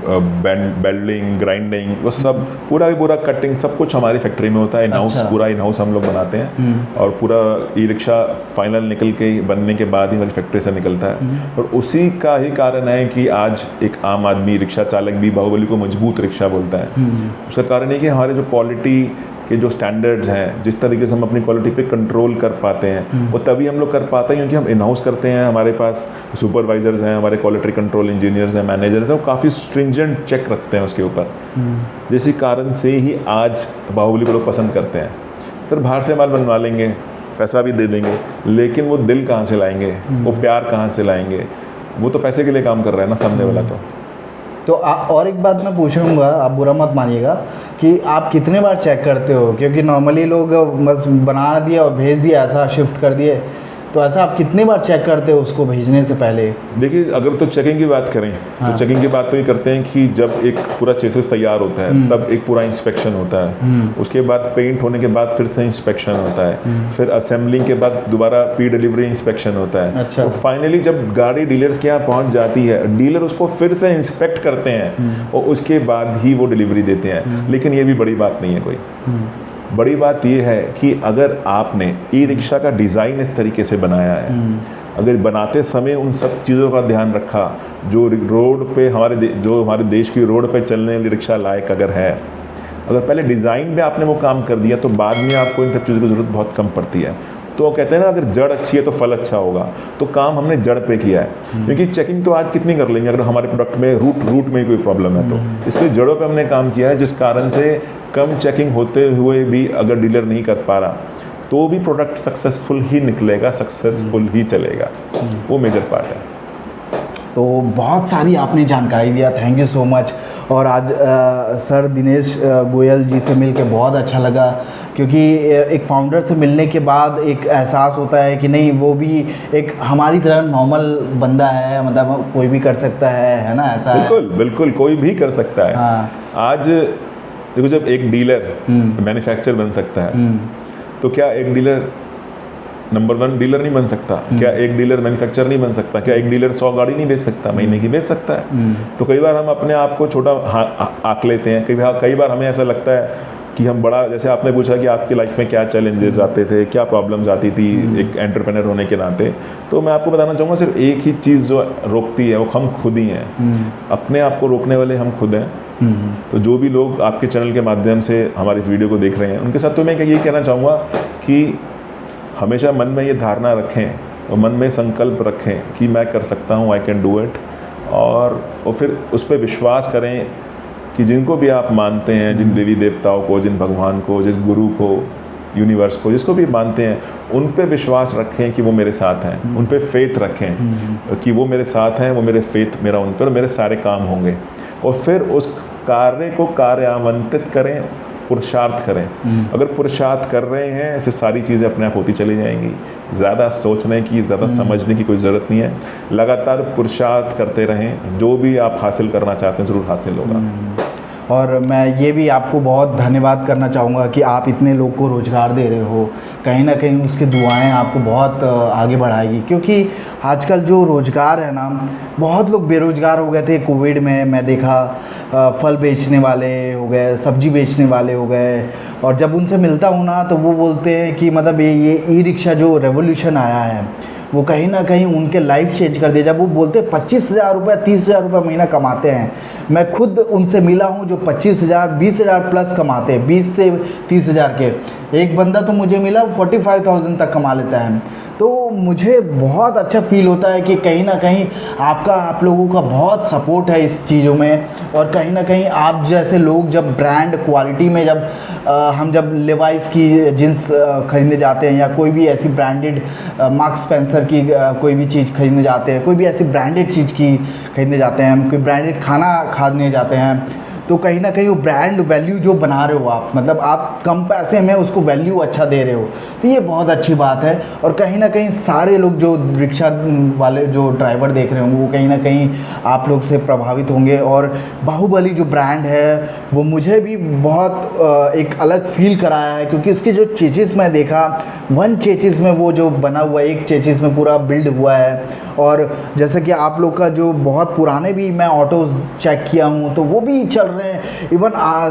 Speaker 2: बेल्डिंग, ग्राइंडिंग, वो सब पूरा कटिंग सब कुछ हमारी फैक्ट्री में होता है। इन हाउस पूरा इन हाउस हम लोग बनाते हैं और पूरा ई रिक्शा फाइनल निकल के बनने के बाद ही हमारी फैक्ट्री से निकलता है। और उसी का ही कारण है कि आज एक आम आदमी रिक्शा चालक भी बाहुबली को मजबूत रिक्शा बोलता है। उसका कारण है कि हमारे जो क्वालिटी के जो स्टैंडर्ड्स हैं, जिस तरीके से हम अपनी क्वालिटी पे कंट्रोल कर पाते हैं, वो तभी हम लोग कर पाते हैं क्योंकि हम इन हाउस करते हैं। हमारे पास सुपरवाइजर्स हैं, हमारे क्वालिटी कंट्रोल इंजीनियर्स हैं, मैनेजर्स हैं, वो काफ़ी स्ट्रिंजेंट चेक रखते हैं उसके ऊपर। जिस कारण से ही आज बाहुबली को लोग पसंद करते हैं। फिर बाहर से माल बनवा लेंगे, पैसा भी दे देंगे, लेकिन वो दिल कहाँ से लाएंगे, वो प्यार कहाँ से लाएंगे? वो तो पैसे के लिए काम कर रहा है ना सामने वाला। तो
Speaker 1: और एक बात मैं पूछूंगा, आप बुरा मत मानिएगा, कि आप कितने बार चेक करते हो? क्योंकि नॉर्मली लोग बस बना दिया और भेज दिया, ऐसा शिफ्ट कर दिए, तो ऐसा आप कितने बार चेक करते हो उसको भेजने से पहले?
Speaker 2: देखिए अगर तो चेकिंग की बात करें तो चेकिंग की बात तो ये करते हैं कि जब एक पूरा चेसिस तैयार होता है तब एक पूरा इंस्पेक्शन होता है। उसके बाद पेंट होने के बाद फिर से इंस्पेक्शन होता है। फिर असेंबलिंग के बाद दोबारा प्री डिलीवरी इंस्पेक्शन होता है।
Speaker 1: अच्छा।
Speaker 2: और फाइनली जब गाड़ी डीलर्स के यहाँ पहुँच जाती है, डीलर उसको फिर से इंस्पेक्ट करते हैं और उसके बाद ही वो डिलीवरी देते हैं। लेकिन ये भी बड़ी बात नहीं है कोई। बड़ी बात यह है कि अगर आपने ई रिक्शा का डिज़ाइन इस तरीके से बनाया है, अगर बनाते समय उन सब चीज़ों का ध्यान रखा जो रोड पे जो हमारे देश की रोड पे चलने वाली रिक्शा लायक अगर है, अगर पहले डिज़ाइन में आपने वो काम कर दिया तो बाद में आपको इन सब चीज़ों की ज़रूरत बहुत कम पड़ती है। तो वो कहते हैं ना अगर जड़ अच्छी है तो फल अच्छा होगा। तो काम हमने जड़ पे किया है, क्योंकि चेकिंग तो आज कितनी कर लेंगे अगर हमारे प्रोडक्ट में रूट में कोई प्रॉब्लम है तो। इसलिए जड़ों पे हमने काम किया है, जिस कारण से कम चेकिंग होते हुए भी अगर डीलर नहीं कर पा रहा तो भी प्रोडक्ट सक्सेसफुल ही निकलेगा, सक्सेसफुल ही चलेगा। वो मेजर पार्ट है।
Speaker 1: तो बहुत सारी आपने जानकारी दिया, थैंक यू सो मच। और आज सर दिनेश गोयल जी से मिलके बहुत अच्छा लगा, क्योंकि एक फाउंडर से मिलने के बाद एक एहसास होता है कि नहीं वो भी एक हमारी तरह नॉर्मल बंदा है, मतलब कोई भी कर सकता है ना, ऐसा
Speaker 2: बिल्कुल बिल्कुल कोई भी कर सकता है।
Speaker 1: हाँ।
Speaker 2: आज देखो जब एक डीलर मैन्युफैक्चरर बन सकता है तो क्या एक डीलर नंबर 1 डीलर नहीं बन सकता? क्या एक डीलर मैन्युफैक्चरर नहीं बन सकता? क्या एक डीलर 100 गाड़ी नहीं बेच सकता? महीने की बेच सकता है। तो कई बार हम अपने आप को छोटा आंक लेते हैं, कई बार हमें ऐसा लगता है कि हम बड़ा, जैसे आपने पूछा कि आपकी लाइफ में क्या चैलेंजेस आते थे, क्या प्रॉब्लम्स आती थी एक एंटरप्रेन्योर होने के नाते, तो मैं आपको बताना चाहूँगा सिर्फ एक ही चीज़ जो रोकती है वो हम खुद ही हैं। अपने आप को रोकने वाले हम खुद हैं। तो जो भी लोग आपके चैनल के माध्यम से हमारी इस वीडियो को देख रहे हैं, उनके साथ तो मैं ये कहना चाहूँगा कि हमेशा मन में ये धारणा रखें और मन में संकल्प रखें कि मैं कर सकता हूँ, आई कैन डू इट, और फिर उस पर विश्वास करें कि जिनको भी आप मानते हैं, जिन देवी देवताओं को, जिन भगवान को, जिस गुरु को, यूनिवर्स को, जिसको भी मानते हैं, उन पे विश्वास रखें कि वो मेरे साथ हैं, उन पे फेथ रखें कि वो मेरे साथ हैं, वो मेरे फेथ मेरा उन पर, मेरे सारे काम होंगे। और फिर उस कार्य को कार्यान्वित करें, पुरुषार्थ करें। अगर पुरुषार्थ कर रहे हैं फिर सारी चीज़ें अपने आप होती चली जाएंगी। ज़्यादा सोचने की, ज़्यादा समझने की कोई ज़रूरत नहीं है। लगातार पुरुषार्थ करते रहें, जो भी आप हासिल करना चाहते हैं ज़रूर हासिल होगा।
Speaker 1: और मैं ये भी आपको बहुत धन्यवाद करना चाहूँगा कि आप इतने लोग को रोज़गार दे रहे हो। कहीं ना कहीं उसकी दुआएं आपको बहुत आगे बढ़ाएगी, क्योंकि आजकल जो रोज़गार है ना, बहुत लोग बेरोज़गार हो गए थे कोविड में। मैं देखा फल बेचने वाले हो गए, सब्जी बेचने वाले हो गए, और जब उनसे मिलता हूँ ना तो वो बोलते हैं कि मतलब ये ई रिक्शा जो रेवोल्यूशन आया है वो कहीं ना कहीं उनके लाइफ चेंज कर दिया। जब वो बोलते 25,000 रुपये 30,000 रुपये महीना कमाते हैं, मैं खुद उनसे मिला हूँ जो 25,000 20,000 प्लस कमाते हैं, 20 से 30,000 के। एक बंदा तो मुझे मिला 45,000 तक कमा लेता है। तो मुझे बहुत अच्छा फील होता है कि कहीं ना कहीं आप लोगों का बहुत सपोर्ट है इस चीज़ों में। और कहीं ना कहीं आप जैसे लोग जब ब्रांड क्वालिटी में हम जब लेवाइस की जींस खरीदने जाते हैं, या कोई भी ऐसी ब्रांडेड मार्क्स स्पेंसर की कोई भी चीज़ खरीदने जाते हैं, कोई भी ऐसी ब्रांडेड चीज़ की खरीदने जाते हैं, कोई ब्रांडेड खाना खाने जाते हैं, तो कहीं ना कहीं वो ब्रांड वैल्यू जो बना रहे हो आप, मतलब आप कम पैसे में उसको वैल्यू अच्छा दे रहे हो, तो ये बहुत अच्छी बात है। और कहीं ना कहीं सारे लोग जो रिक्शा वाले जो ड्राइवर देख रहे होंगे वो कहीं ना कहीं आप लोग से प्रभावित होंगे। और बाहुबली जो ब्रांड है वो मुझे भी बहुत एक अलग फील कराया है, क्योंकि उसकी जो चेचिस मैं देखा, 1 चेचिस में वो जो बना हुआ है, 1 चेचिस में पूरा बिल्ड हुआ है। और जैसे कि आप लोग का जो बहुत पुराने भी मैं ऑटोज़ चेक किया हूँ तो वो भी चल रहे हैं। इवन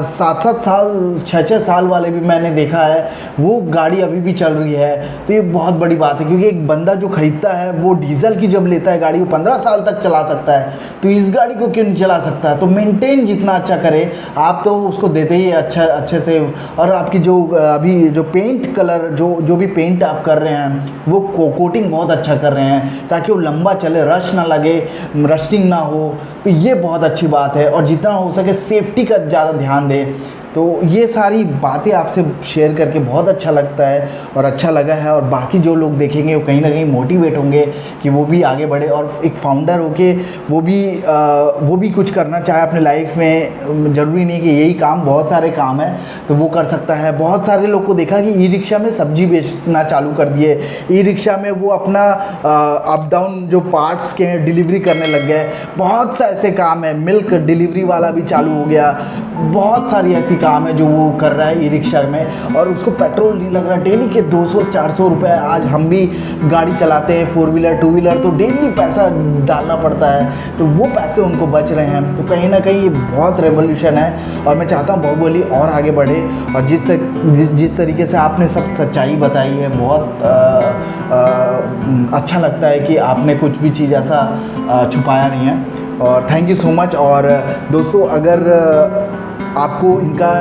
Speaker 1: 7-7 साल 6-6 साल वाले भी मैंने देखा है, वो गाड़ी अभी भी चल रही है। तो ये बहुत बड़ी बात है, क्योंकि एक बंदा जो खरीदता है वो डीजल की जब लेता है गाड़ी, वो 15 साल तक चला सकता है, तो इस गाड़ी को क्यों नहीं चला सकता है। तो मेंटेन जितना अच्छा करे आप तो उसको देते ही अच्छे से। और आपकी जो अभी जो पेंट कलर जो भी पेंट आप कर रहे हैं वो कोटिंग बहुत अच्छा कर रहे हैं, ताकि वो लंबा चले, रश ना लगे, रस्टिंग ना हो। तो ये बहुत अच्छी बात है। और जितना हो सके सेफ्टी का ज़्यादा ध्यान दें। तो ये सारी बातें आपसे शेयर करके बहुत अच्छा लगता है और अच्छा लगा है। और बाकी जो लोग देखेंगे वो कहीं ना कहीं मोटिवेट होंगे कि वो भी आगे बढ़े, और एक फाउंडर होके वो भी कुछ करना चाहे अपने लाइफ में। ज़रूरी नहीं कि यही काम, बहुत सारे काम हैं तो वो कर सकता है। बहुत सारे लोग को देखा कि ई रिक्शा में सब्जी बेचना चालू कर दिए, ई रिक्शा में वो अपना अप डाउन जो पार्ट्स के डिलीवरी करने लग गए। बहुत से ऐसे काम है, मिल्क डिलीवरी वाला भी चालू हो गया। बहुत सारी ऐसी काम है जो वो कर रहा है ई रिक्शा में, और उसको पेट्रोल नहीं लग रहा। डेली के 200-400 रुपये, आज हम भी गाड़ी चलाते हैं 4 व्हीलर 2 व्हीलर, तो डेली पैसा डालना पड़ता है, तो वो पैसे उनको बच रहे हैं। तो कहीं ना कहीं ये बहुत रेवोल्यूशन है। और मैं चाहता हूँ बाहुबली और आगे बढ़े। और जिस तरीके से आपने सब सच्चाई बताई है, बहुत अच्छा लगता है कि आपने कुछ भी चीज़ ऐसा छुपाया नहीं है। और थैंक यू सो मच। और दोस्तों, अगर आपको इनका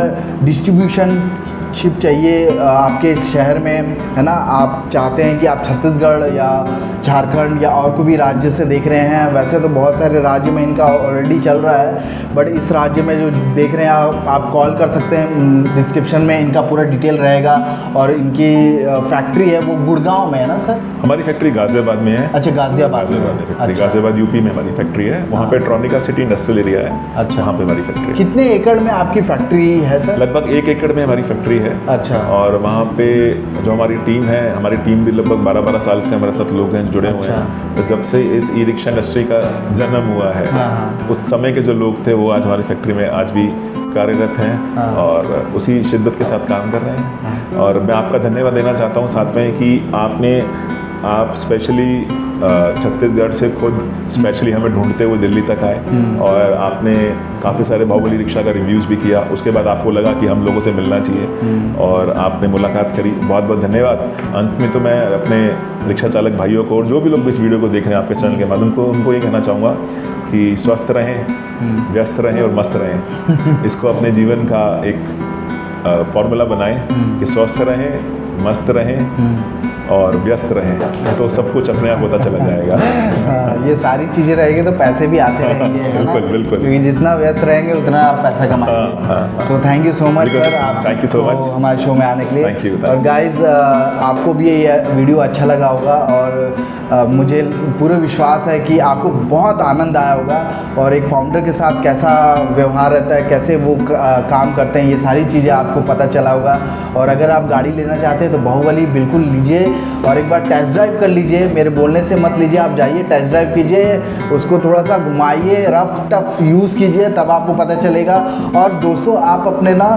Speaker 1: डिस्ट्रीब्यूशनशिप चाहिए आपके शहर में, है ना, आप चाहते हैं कि आप छत्तीसगढ़ या झारखंड या और कोई भी राज्य से देख रहे हैं, वैसे तो बहुत सारे राज्य में इनका ऑलरेडी चल रहा है, बट इस राज्य में जो देख रहे हैं आप कॉल कर सकते हैं। डिस्क्रिप्शन में इनका पूरा डिटेल रहेगा। और इनकी फैक्ट्री है वो गुड़गांव में है ना सर?
Speaker 2: हमारी फैक्ट्री गाजियाबाद में है।
Speaker 1: अच्छा, गाजियाबाद में
Speaker 2: फैक्ट्री।
Speaker 1: अच्छा।
Speaker 2: गाजियाबाद यूपी में हमारी फैक्ट्री है। वहाँ पे ट्रॉनिका सिटी इंडस्ट्रियल एरिया है।
Speaker 1: अच्छा,
Speaker 2: वहाँ पे हमारी फैक्ट्री है।
Speaker 1: कितने एकड़ में आपकी फैक्ट्री है सर?
Speaker 2: लगभग 1 एकड़ में हमारी फैक्ट्री है।
Speaker 1: अच्छा।
Speaker 2: और वहाँ पे जो हमारी टीम है, हमारी टीम भी लगभग 12-12 साल से हमारे साथ लोग हैं, जुड़े हुए हैं। तो जब से इस ई रिक्शा इंडस्ट्री का जन्म हुआ है, तो उस समय के जो लोग थे वो आज हमारी फैक्ट्री में आज भी कार्यरत हैं और उसी शिद्दत के साथ काम कर रहे हैं। और मैं आपका धन्यवाद देना चाहता हूँ साथ में कि आपने आप स्पेशली छत्तीसगढ़ से खुद स्पेशली हमें ढूंढते हुए दिल्ली तक आए और आपने काफ़ी सारे बाहुबली रिक्शा का रिव्यूज़ भी किया। उसके बाद आपको लगा कि हम लोगों से मिलना चाहिए और आपने मुलाकात करी। बहुत बहुत धन्यवाद। अंत में तो मैं अपने रिक्शा चालक भाइयों को और जो भी लोग इस वीडियो को देख रहे हैं आपके चैनल के माध्यम को उनको ये कहना चाहूँगा कि स्वस्थ रहें, व्यस्त रहें और मस्त रहें। इसको अपने जीवन का एक फॉर्मूला बनाएं कि स्वस्थ रहें, मस्त रहें और व्यस्त रहें, तो सब कुछ अपने आप होता चला जाएगा।
Speaker 1: ये सारी चीज़ें रहेंगी तो पैसे भी आते रहेंगे, है ना?
Speaker 2: बिल्कुल बिल्कुल,
Speaker 1: क्योंकि जितना व्यस्त रहेंगे उतना आप पैसा कमाएंगे। So thank you so much sir, आप
Speaker 2: थैंक यू सो मच
Speaker 1: हमारे शो में आने के लिए।
Speaker 2: Thank you,
Speaker 1: और गाइज आपको भी ये वीडियो अच्छा लगा होगा और मुझे पूरा विश्वास है कि आपको बहुत आनंद आया होगा और एक फाउंडर के साथ कैसा व्यवहार रहता है, कैसे वो काम करते हैं, ये सारी चीज़ें आपको पता चला होगा। और अगर आप गाड़ी लेना चाहते हैं तो बाहुबली बिल्कुल लीजिए और एक बार टेस्ट ड्राइव कर लीजिए। मेरे बोलने से मत लीजिए, आप जाइए टेस्ट ड्राइव कीजिए, उसको थोड़ा सा घुमाइए, रफ टफ यूज़ कीजिए, तब आपको पता चलेगा। और दोस्तों आप अपने ना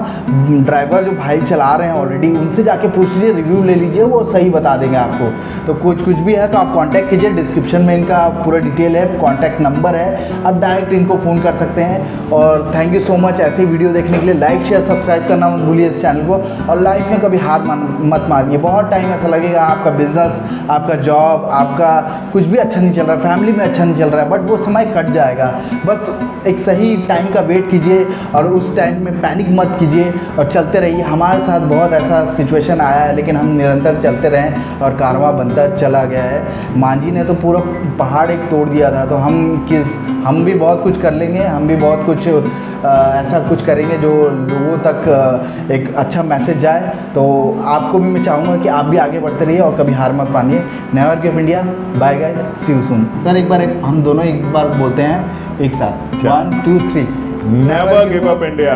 Speaker 1: ड्राइवर जो भाई चला रहे हैं ऑलरेडी, उनसे जाके पूछ लीजिए, रिव्यू ले लीजिए, वो सही बता देंगे आपको। तो कुछ भी है तो आप कांटेक्ट कीजिए, डिस्क्रिप्शन में इनका पूरा डिटेल है, कांटेक्ट नंबर है, आप डायरेक्ट इनको फ़ोन कर सकते हैं। और थैंक यू सो मच ऐसे वीडियो देखने के लिए। लाइक शेयर सब्सक्राइब करना मत भूलिए इस चैनल को और लाइफ में कभी हार मत मानिए। बहुत टाइम ऐसा लगेगा आपका बिजनेस, आपका जॉब, आपका कुछ भी अच्छा नहीं चल रहा है, फैमिली में अच्छा नहीं चल रहा है, बट वो समय कट जाएगा। बस एक सही टाइम का वेट कीजिए और उस टाइम में पैनिक मत कीजिए और चलते रहिए। हमारे साथ बहुत ऐसा सिचुएशन आया है लेकिन हम निरंतर चलते रहे और कारवां बनता चला गया है। मांझी ने तो पूरा पहाड़ एक तोड़ दिया था, तो हम भी बहुत कुछ कर लेंगे, हम भी बहुत कुछ ऐसा कुछ करेंगे जो लोगों तक एक अच्छा मैसेज जाए। तो आपको भी मैं चाहूँगा कि आप भी आगे बढ़ते रहिए और कभी हार मत मानिए। Never give India, bye guys, see you soon. Sir एक बार हम दोनों एक बार बोलते हैं एक साथ, 1 2 3,
Speaker 2: नेवर गिव अप इंडिया।